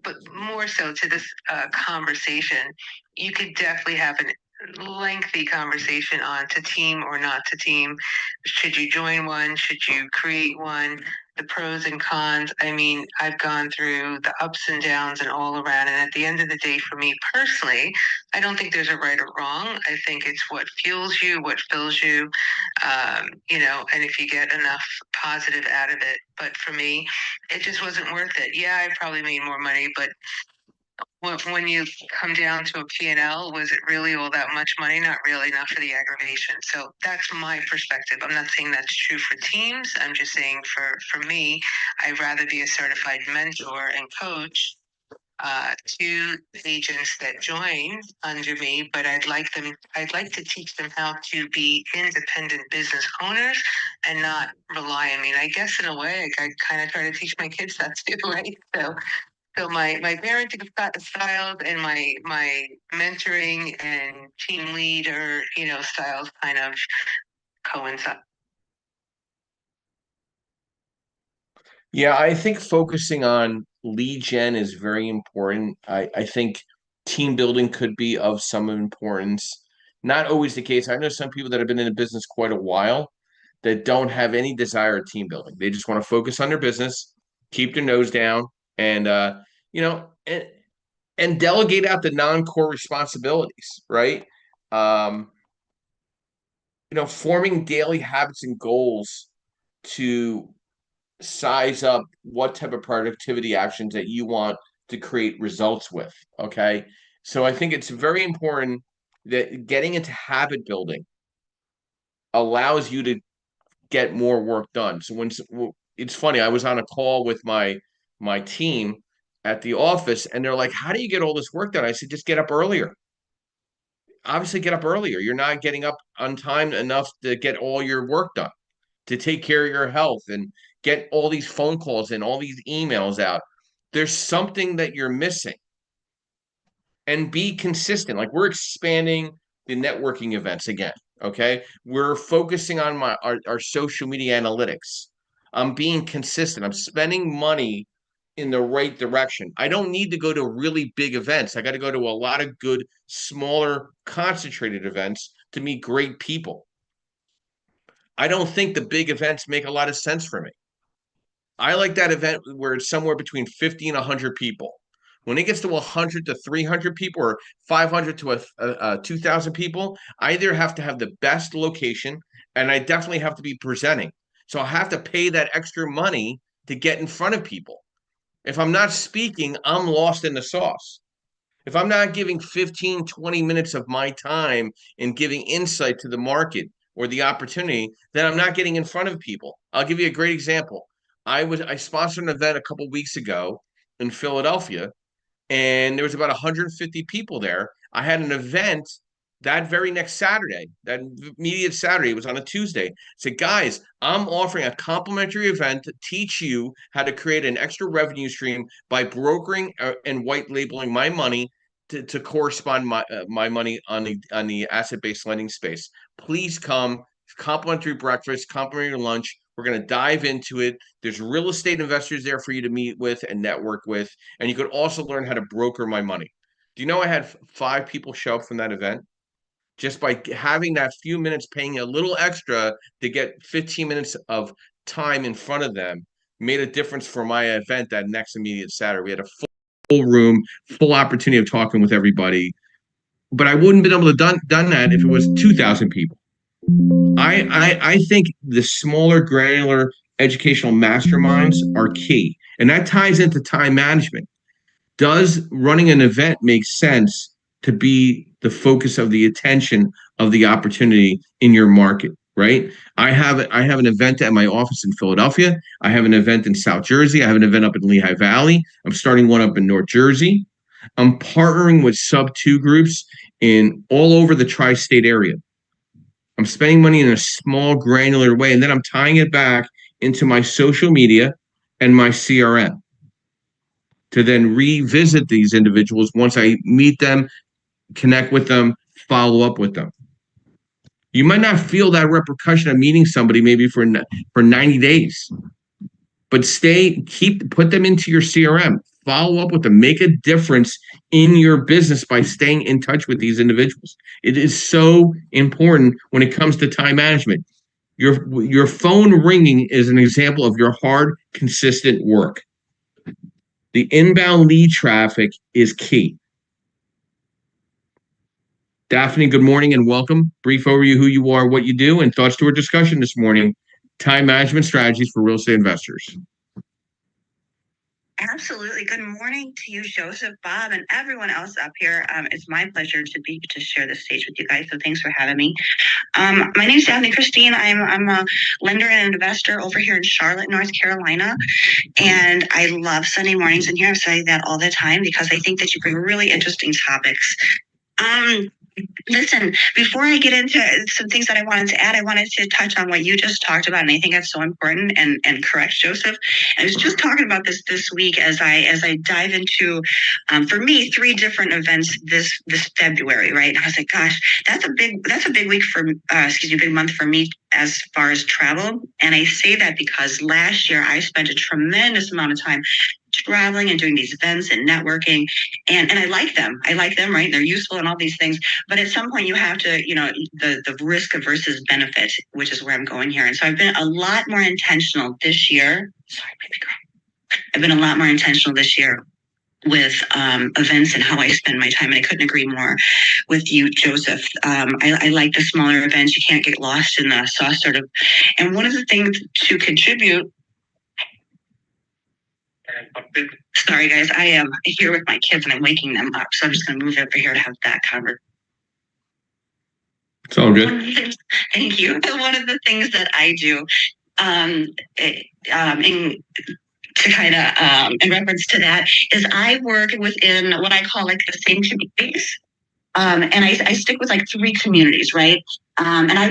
But more so to this conversation, you could definitely have an lengthy conversation on to team or not to team. Should you join one? Should you create one? The pros and cons. I mean, I've gone through the ups and downs and all around. And at the end of the day, for me personally, I don't think there's a right or wrong. I think it's what fuels you, what fills you, and if you get enough positive out of it. But for me, it just wasn't worth it. Yeah, I probably made more money, but when you come down to a P&L, was it really all that much money? Not really, not for the aggravation. So that's my perspective. I'm not saying that's true for teams. I'm just saying for me, I'd rather be a certified mentor and coach to agents that join under me, but I'd like to teach them how to be independent business owners and not rely on me. And I guess in a way, I kind of try to teach my kids that too, right? So my parenting styles and my mentoring and team leader, styles kind of coincide. Yeah, I think focusing on lead gen is very important. I think team building could be of some importance. Not always the case. I know some people that have been in the business quite a while that don't have any desire of team building. They just want to focus on their business, keep their nose down, and you know, and, and delegate out the non-core responsibilities, right? Um, forming daily habits and goals to size up what type of productivity actions that you want to create results with. Okay. So I think it's very important that getting into habit building allows you to get more work done. So it's funny, I was on a call with my team at the office, and they're like, "How do you get all this work done?" I said, "Just get up earlier. Obviously, get up earlier. You're not getting up on time enough to get all your work done, to take care of your health and get all these phone calls and all these emails out. There's something that you're missing." And be consistent. Like, we're expanding the networking events again. Okay. We're focusing on our social media analytics. I'm being consistent. I'm spending money in the right direction. I don't need to go to really big events. I got to go to a lot of good, smaller, concentrated events to meet great people. I don't think the big events make a lot of sense for me. I like that event where it's somewhere between 50 and 100 people. When it gets to 100 to 300 people, or 500 to 2,000 people, I either have to have the best location, and I definitely have to be presenting. So I have to pay that extra money to get in front of people. If I'm not speaking, I'm lost in the sauce. If I'm not giving 15, 20 minutes of my time and giving insight to the market or the opportunity, then I'm not getting in front of people. I'll give you a great example. I sponsored an event a couple weeks ago in Philadelphia, and there was about 150 people there. I had an event that very next Saturday, that immediate Saturday. It was on a Tuesday. I said, "Guys, I'm offering a complimentary event to teach you how to create an extra revenue stream by brokering and white labeling my money to correspond my money on the asset-based lending space. Please come. Complimentary breakfast, complimentary lunch. We're going to dive into it. There's real estate investors there for you to meet with and network with, and you could also learn how to broker my money." Do you know I had 5 people show up from that event? Just by having that few minutes, paying a little extra to get 15 minutes of time in front of them, made a difference for my event that next immediate Saturday. We had a full room, full opportunity of talking with everybody. But I wouldn't have been able to done that if it was 2,000 people. I think the smaller, granular educational masterminds are key. And that ties into time management. Does running an event make sense to be the focus of the attention of the opportunity in your market, right? I have an event at my office in Philadelphia. I have an event in South Jersey. I have an event up in Lehigh Valley. I'm starting one up in North Jersey. I'm partnering with sub-2 groups in all over the tri-state area. I'm spending money in a small, granular way, and then I'm tying it back into my social media and my CRM to then revisit these individuals once I meet them, connect with them, follow up with them. You might not feel that repercussion of meeting somebody maybe for 90 days, but put them into your CRM, follow up with them, make a difference in your business by staying in touch with these individuals. It is so important when it comes to time management. Your phone ringing is an example of your hard, consistent work. The inbound lead traffic is key. Daphne, good morning and welcome. Brief overview who you are, what you do, and thoughts to our discussion this morning. Time management strategies for real estate investors. Absolutely. Good morning to you, Joseph, Bob, and everyone else up here. It's my pleasure to share the stage with you guys. So thanks for having me. My name is Daphne Christine. I'm a lender and investor over here in Charlotte, North Carolina. And I love Sunday mornings in here. I'm saying that all the time because I think that you bring really interesting topics. Listen, before I get into some things that I wanted to add, I wanted to touch on what you just talked about, and I think that's so important and correct, Joseph. I was just talking about this week as I dive into, for me, 3 different events this February, right? I was like, gosh, that's a big week for, big month for me as far as travel. And I say that because last year I spent a tremendous amount of time traveling and doing these events and networking, and I like them, right? They're useful and all these things, but at some point you have to, the risk versus benefit, which is where I'm going here. And so I've been a lot more intentional this year. Sorry, baby girl. I've been a lot more intentional this year with events and how I spend my time. And I couldn't agree more with you, Joseph. I like the smaller events. You can't get lost in the sauce sort of. And one of the things to contribute. Sorry, guys, I am here with my kids and I'm waking them up. So I'm just going to move over here to have that conversation. It's all good. Thank you. One of the things that I do to kind of in reference to that is I work within what I call like the same communities. And I stick with like 3 communities, right? And I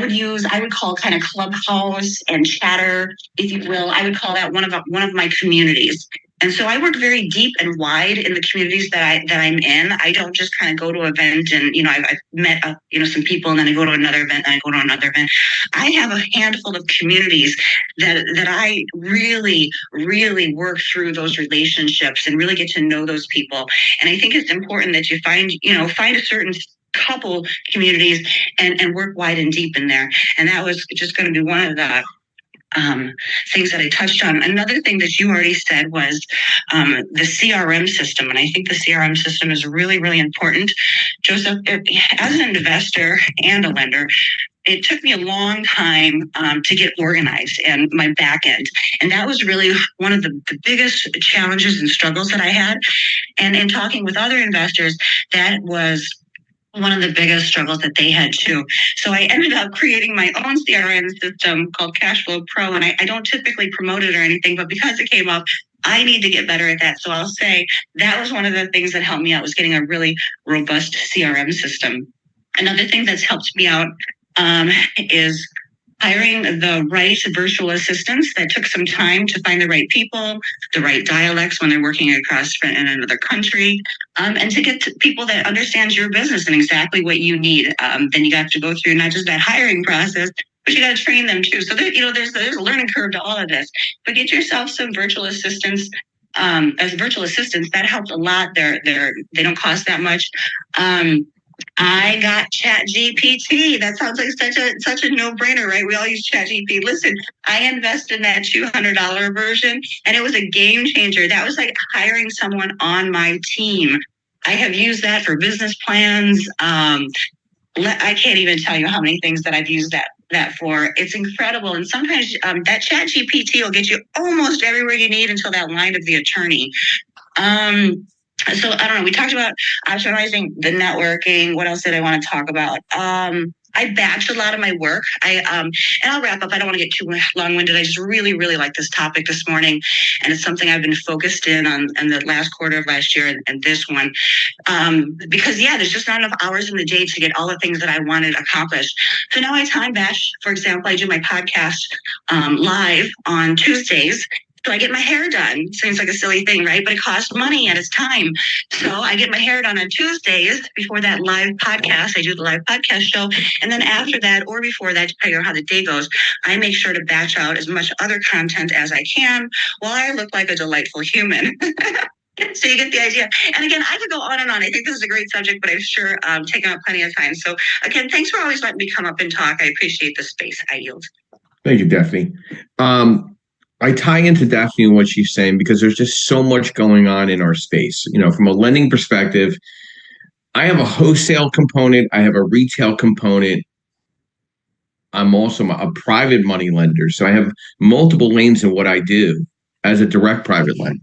would call kind of Clubhouse and Chatter, if you will. I would call that one of my communities. And so I work very deep and wide in the communities that I'm in. I don't just kind of go to an event and, I've met, some people and then I go to another event and I go to another event. I have a handful of communities that I really, really work through those relationships and really get to know those people. And I think it's important that you find a certain couple communities and work wide and deep in there. And that was just going to be one of the things that I touched on. Another thing that you already said was the CRM system. And I think the CRM system is really, really important. Joseph, as an investor and a lender, it took me a long time to get organized and my back end. And that was really one of the biggest challenges and struggles that I had. And in talking with other investors, that was one of the biggest struggles that they had too. So I ended up creating my own CRM system called Cashflow Pro. And I don't typically promote it or anything, but because it came up, I need to get better at that. So I'll say that was one of the things that helped me out, was getting a really robust CRM system. Another thing that's helped me out is hiring the right virtual assistants. That took some time to find the right people, the right dialects when they're working across in another country, and to get to people that understands your business and exactly what you need. Then you have to go through not just that hiring process, but you got to train them too. So there's a learning curve to all of this. But get yourself some virtual assistants. As virtual assistants, that helped a lot. They don't cost that much. I got ChatGPT. That sounds like such a no-brainer, right? We all use ChatGPT. Listen, I invested in that $200 version, and it was a game changer. That was like hiring someone on my team. I have used that for business plans. I can't even tell you how many things that I've used that for. It's incredible. And sometimes that ChatGPT will get you almost everywhere you need until that line of the attorney. So I don't know. We talked about optimizing the networking. What else did I want to talk about? I batch a lot of my work. And I'll wrap up. I don't want to get too long-winded. I just really, really like this topic this morning, and it's something I've been focused in the last quarter of last year and this one, because there's just not enough hours in the day to get all the things that I wanted accomplished. So now I time batch. For example, I do my podcast live on Tuesdays. So I get my hair done. Seems like a silly thing, right? But it costs money and it's time. So I get my hair done on Tuesdays before that live podcast. I do the live podcast show. And then after that or before that, depending on how the day goes, I make sure to batch out as much other content as I can while I look like a delightful human. So you get the idea. And again, I could go on and on. I think this is a great subject, but I'm sure taking up plenty of time. So again, thanks for always letting me come up and talk. I appreciate the space. I yield. Thank you, Daphne. I tie into Daphne and what she's saying because there's just so much going on in our space. From a lending perspective, I have a wholesale component. I have a retail component. I'm also a private money lender. So I have multiple lanes in what I do as a direct private lender.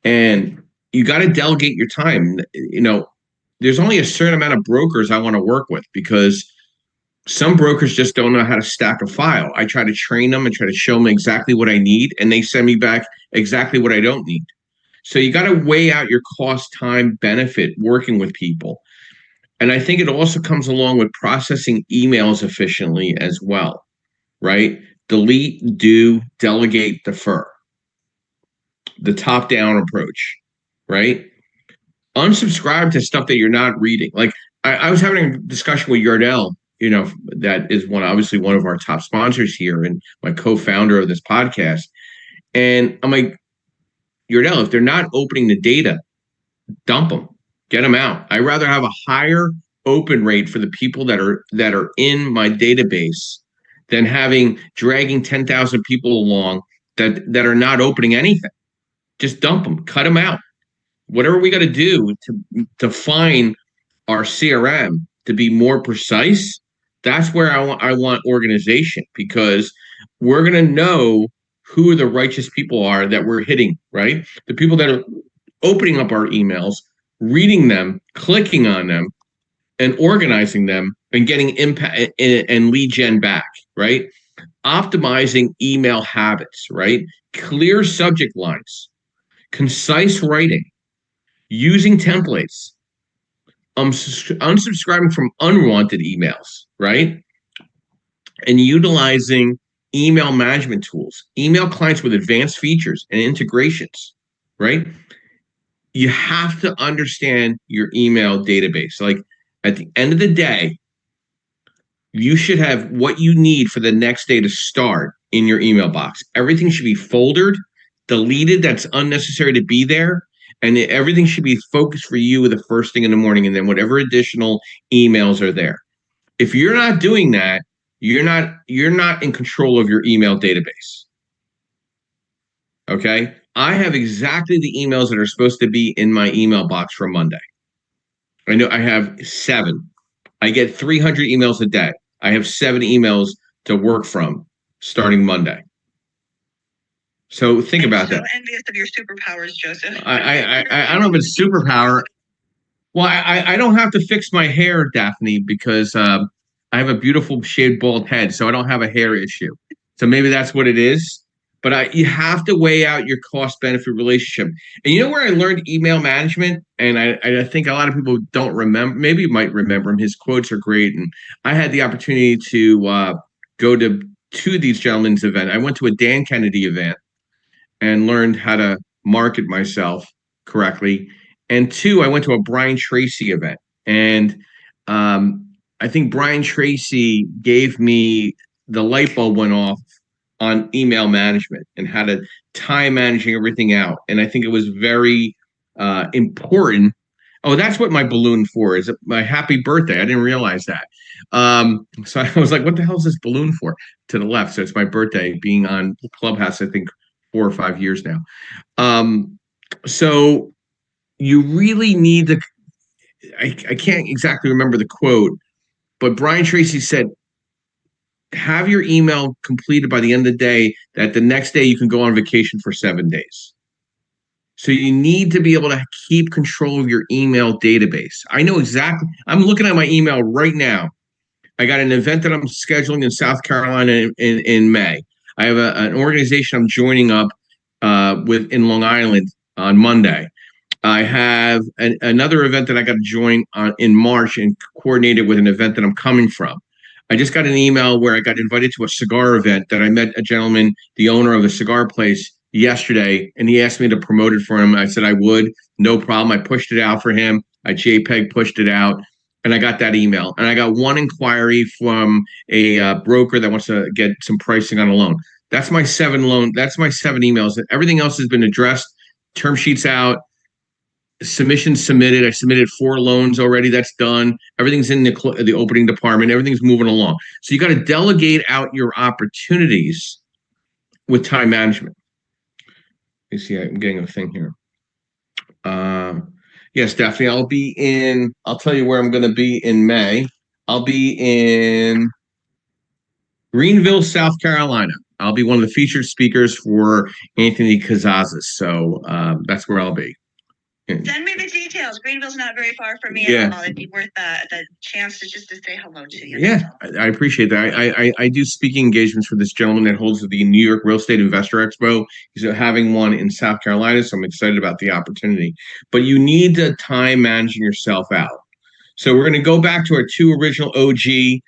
And you got to delegate your time. There's only a certain amount of brokers I want to work with because some brokers just don't know how to stack a file. I try to train them and try to show them exactly what I need, and they send me back exactly what I don't need. So you got to weigh out your cost, time, benefit working with people. And I think it also comes along with processing emails efficiently as well, right? Delete, do, delegate, defer. The top-down approach, right? Unsubscribe to stuff that you're not reading. Like I was having a discussion with Yardell, that is obviously one of our top sponsors here and my co-founder of this podcast. And I'm like, Yardell, if they're not opening the data, dump them, get them out. I'd rather have a higher open rate for the people that are in my database than dragging 10,000 people along that are not opening anything. Just dump them, cut them out. whatever we got to do to define our CRM to be more precise. That's where I want organization, because we're going to know who the righteous people are that we're hitting, right? The people that are opening up our emails, reading them, clicking on them, and organizing them and getting impact and lead gen back, right? Optimizing email habits, right? Clear subject lines, concise writing, using templates, unsubscribing from unwanted emails, right? And utilizing email management tools, email clients with advanced features and integrations, right? You have to understand your email database. Like at the end of the day, you should have what you need for the next day to start in your email box. Everything should be foldered, deleted that's unnecessary to be there, and everything should be focused for you the first thing in the morning, and then whatever additional emails are there. If you're not doing that, you're not in control of your email database. Okay? I have exactly the emails that are supposed to be in my email box for Monday. I know I have 7. I get 300 emails a day. I have 7 emails to work from starting Monday. So think about that. I'm so envious of your superpowers, Joseph. I don't know if it's superpower. Well, I don't have to fix my hair, Daphne, because I have a beautiful shaved bald head, so I don't have a hair issue. So maybe that's what it is. But you have to weigh out your cost-benefit relationship. And you know where I learned email management? And I think a lot of people don't remember. Maybe you might remember him. His quotes are great. And I had the opportunity to go to these gentlemen's event. I went to a Dan Kennedy event and learned how to market myself correctly. And 2, I went to a Brian Tracy event. And I think Brian Tracy gave me, the light bulb went off on email management and how to time managing everything out. And I think it was very important. Oh, that's what my balloon for is, my happy birthday. I didn't realize that. So I was like, what the hell is this balloon for? To the left. So it's my birthday, being on Clubhouse, I think 4 or 5 years now. So you really need to, I can't exactly remember the quote, but Brian Tracy said, have your email completed by the end of the day, that the next day you can go on vacation for 7 days. So you need to be able to keep control of your email database. I know exactly. I'm looking at my email right now. I got an event that I'm scheduling in South Carolina in May. I have an organization I'm joining up with in Long Island on Monday. I have another event that I got to join in March and coordinated with an event that I'm coming from. I just got an email where I got invited to a cigar event that I met a gentleman, the owner of a cigar place, yesterday, and he asked me to promote it for him. I said I would, no problem. I pushed it out for him. I JPEG pushed it out, and I got that email. And I got one inquiry from a broker that wants to get some pricing on a loan. That's my 7 loan. That's my 7 emails. Everything else has been addressed. Term sheets out. Submissions submitted. I submitted 4 loans already. That's done. Everything's in the opening department. Everything's moving along. So you got to delegate out your opportunities with time management. You see, I'm getting a thing here. Yes, Daphne, I'll tell you where I'm going to be in May. I'll be in Greenville, South Carolina. I'll be one of the featured speakers for Anthony Kazazis. So that's where I'll be. Send me the details. Greenville's not very far from me Yeah. at all. It'd be worth the chance to say hello to you. Yeah, I appreciate that. I do speaking engagements for this gentleman that holds the New York Real Estate Investor Expo. He's having one in South Carolina, so I'm excited about the opportunity. But you need to time managing yourself out. So we're going to go back to our 2 original OG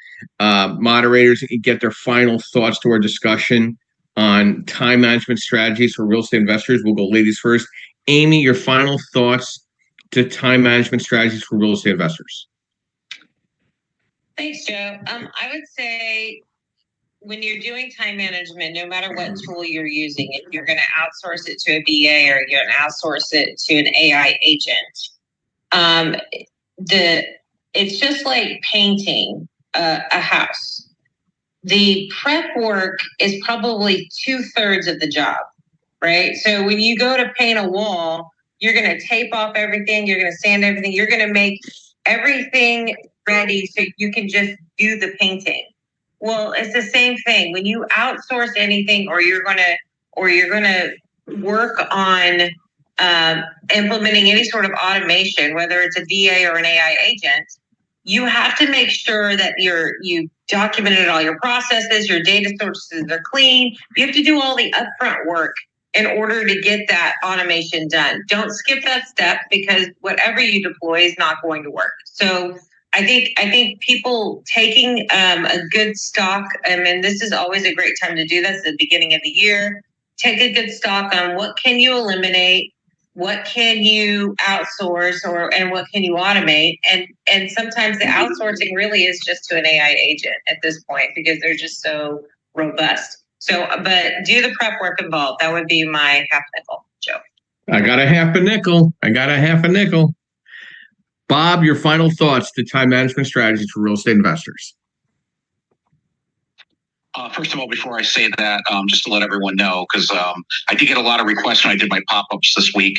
moderators and get their final thoughts to our discussion on time management strategies for real estate investors. We'll go ladies first. Amy, your final thoughts to time management strategies for real estate investors. Thanks, Joe. I would say when you're doing time management, no matter what tool you're using, if you're going to outsource it to a VA or you're going to outsource it to an AI agent, it's just like painting a house. The prep work is probably 2/3 of the job, right? So when you go to paint a wall, You're going to tape off everything. You're going to sand everything. You're going to make everything ready so you can just do the painting. Well, it's the same thing when you outsource anything, or you're going to work on implementing any sort of automation, whether it's a VA or an AI agent. You have to make sure that you documented all your processes, your data sources are clean. You have to do all the upfront work in order to get that automation done. Don't skip that step, because whatever you deploy is not going to work. So I think people taking a good stock, and this is always a great time to do this at the beginning of the year. Take a good stock on what can you eliminate, what can you outsource, and what can you automate. And sometimes the outsourcing really is just to an AI agent at this point, because they're just so robust. So, but do the prep work involved. That would be my half nickel, Joe. I got a half a nickel. Bob, your final thoughts to time management strategies for real estate investors. First of all, before I say that, just to let everyone know, because I did get a lot of requests when I did my pop-ups this week.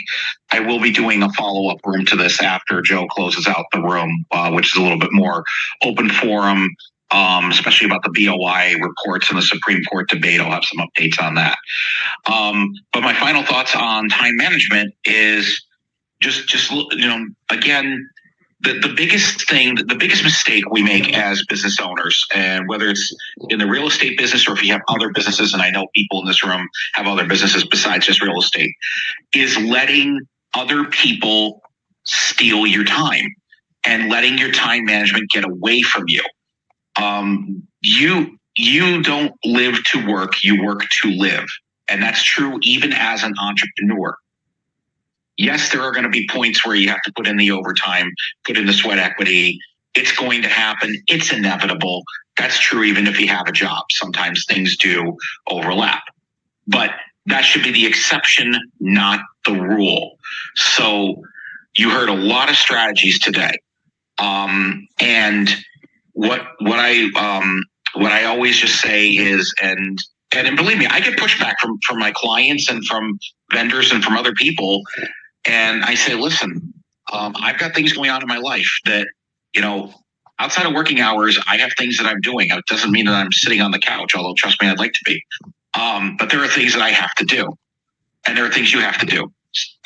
I will be doing a follow-up room to this after Joe closes out the room, which is a little bit more open forum, especially about the BOI reports and the Supreme Court debate. I'll have some updates on that. But my final thoughts on time management is just again, the biggest mistake we make as business owners, and whether it's in the real estate business or if you have other businesses, and I know people in this room have other businesses besides just real estate, is letting other people steal your time and letting your time management get away from you. You don't live to work, you work to live. And that's true even as an entrepreneur. Yes, there are going to be points where you have to put in the overtime, put in the sweat equity. It's going to happen. It's inevitable. That's true even if you have a job. Sometimes things do overlap. But that should be the exception, not the rule. So you heard a lot of strategies today. And what I always just say is, and believe me, I get pushback from my clients and from vendors and from other people. And I say, listen, I've got things going on in my life that, outside of working hours, I have things that I'm doing. It doesn't mean that I'm sitting on the couch, although trust me, I'd like to be. But there are things that I have to do, and there are things you have to do.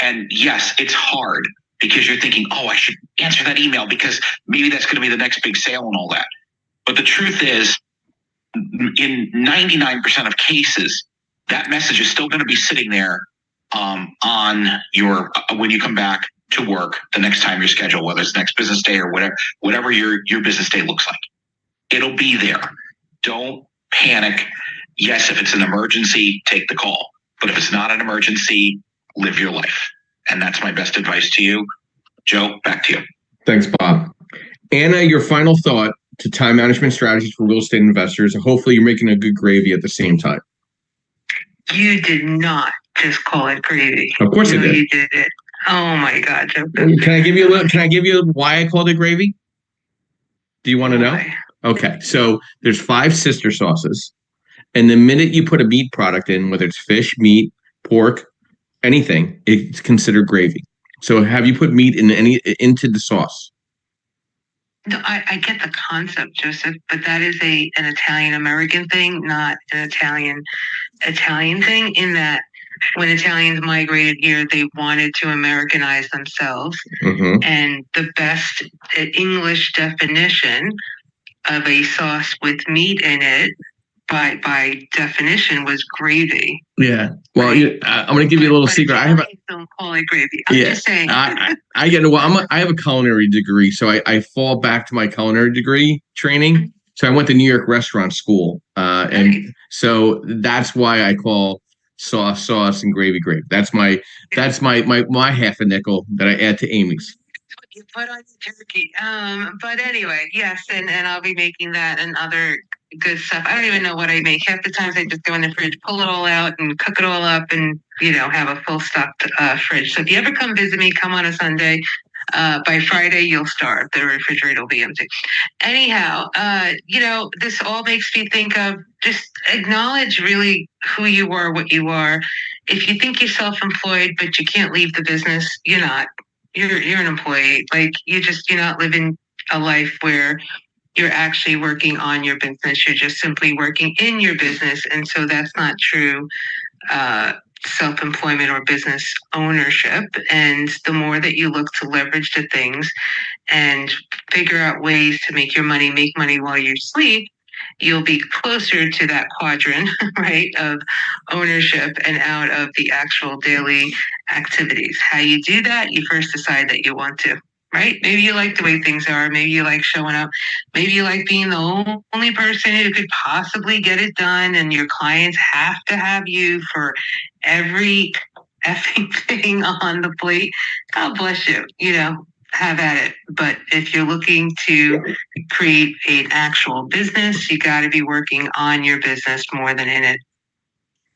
And yes, it's hard because you're thinking, oh, I should answer that email because maybe that's going to be the next big sale and all that. But the truth is, in 99% of cases, that message is still going to be sitting there on your when you come back to work the next time you're scheduled, whether it's next business day or whatever your business day looks like. It'll be there. Don't panic. Yes, if it's an emergency, take the call. But if it's not an emergency, live your life. And that's my best advice to you. Joe, back to you. Thanks, Bob. Anna, your final thought to time management strategies for real estate investors. Hopefully you're making a good gravy at the same time. You did not just call it gravy. Of course I did. You did it. Oh my God. Can I give you why I called it gravy? Do you want to know? Why? Okay. So there's 5 sister sauces. And the minute you put a meat product in, whether it's fish, meat, pork, anything, it's considered gravy. So have you put meat into the sauce? No, I get the concept, Joseph, but that is an Italian American thing, not an Italian thing, in that when Italians migrated here, they wanted to Americanize themselves. Mm-hmm. And the best English definition of a sauce with meat in it, by definition, was gravy. Yeah. Well, I'm going to give you a little secret. Don't call it gravy. I'm just saying. I get it. Well, I have a culinary degree, so I fall back to my culinary degree training. So I went to New York restaurant school, and so that's why I call sauce and gravy. That's my half a nickel that I add to Amy's. You put on the turkey. But anyway, yes, and I'll be making that and other good stuff. I don't even know what I make. Half the times I just go in the fridge, pull it all out and cook it all up and, have a full stocked fridge. So if you ever come visit me, come on a Sunday. By Friday, you'll starve. The refrigerator will be empty. Anyhow, this all makes me think of just acknowledge really who you are, what you are. If you think you're self-employed, but you can't leave the business, you're not. You're an employee. Like you're not living a life where you're actually working on your business. You're just simply working in your business. And so that's not true self-employment or business ownership. And the more that you look to leverage the things and figure out ways to make money while you sleep, you'll be closer to that quadrant, right, of ownership and out of the actual daily activities. How you do that, you first decide that you want to. Right? Maybe you like the way things are. Maybe you like showing up. Maybe you like being the only person who could possibly get it done, and your clients have to have you for every effing thing on the plate. God bless you. Have at it. But if you're looking to create an actual business, you got to be working on your business more than in it.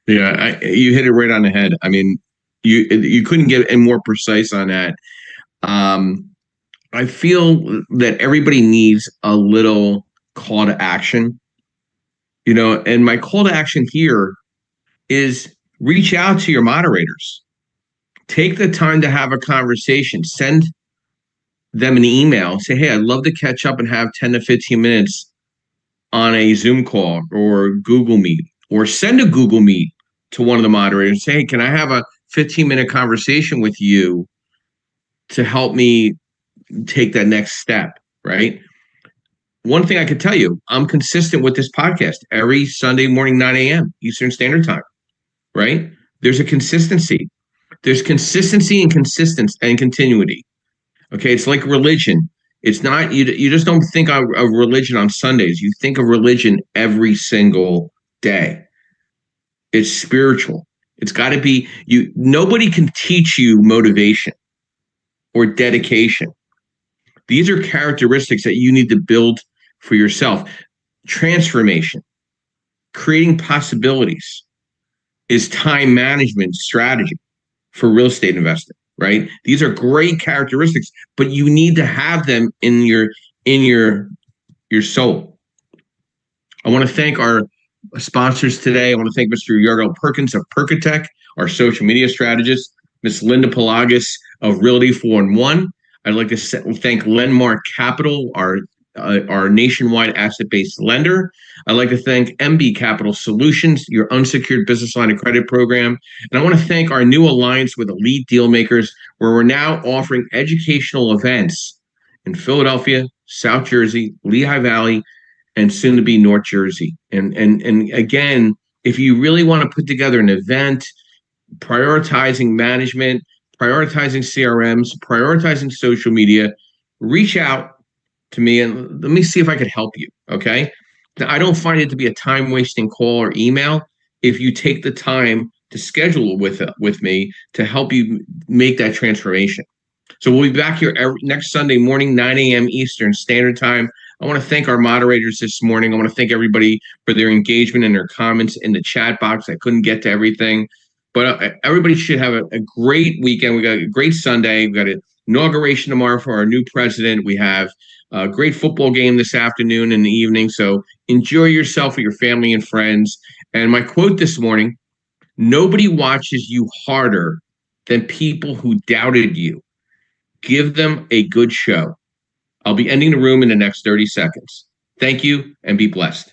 Yeah, you hit it right on the head. I mean, you couldn't get any more precise on that. I feel that everybody needs a little call to action, and my call to action here is reach out to your moderators. Take the time to have a conversation. Send them an email. Say, hey, I'd love to catch up and have 10 to 15 minutes on a Zoom call or Google Meet, or send a Google Meet to one of the moderators. Say, hey, can I have a 15-minute conversation with you to help me take that next step, right? One thing I could tell you, I'm consistent with this podcast every Sunday morning, 9 a.m. Eastern Standard Time, right? There's a consistency. There's consistency and continuity. Okay, it's like religion. It's not, you just don't think of religion on Sundays. You think of religion every single day. It's spiritual. It's got to be, nobody can teach you motivation or dedication. These are characteristics that you need to build for yourself. Transformation, creating possibilities is time management strategy for real estate investing, right? These are great characteristics, but you need to have them in your soul. I want to thank our sponsors today. I want to thank Mr. Yargo Perkins of Perkatech, our social media strategist, Ms. Linda Pelagas of Realty 4-in-1. I'd like to thank Lenmark Capital, our nationwide asset-based lender. I'd like to thank MB Capital Solutions, your unsecured business line of credit program. And I want to thank our new alliance with Elite Dealmakers, where we're now offering educational events in Philadelphia, South Jersey, Lehigh Valley, and soon to be North Jersey. And again, if you really want to put together an event, prioritizing management, prioritizing CRMs, prioritizing social media, reach out to me and let me see if I could help you, okay? Now, I don't find it to be a time-wasting call or email if you take the time to schedule with me to help you make that transformation. So we'll be back here next Sunday morning, 9 a.m. Eastern Standard Time. I want to thank our moderators this morning. I want to thank everybody for their engagement and their comments in the chat box. I couldn't get to everything. But everybody should have a great weekend. We got a great Sunday. We got an inauguration tomorrow for our new president. We have a great football game this afternoon and the evening. So enjoy yourself with your family and friends. And my quote this morning, nobody watches you harder than people who doubted you. Give them a good show. I'll be ending the room in the next 30 seconds. Thank you and be blessed.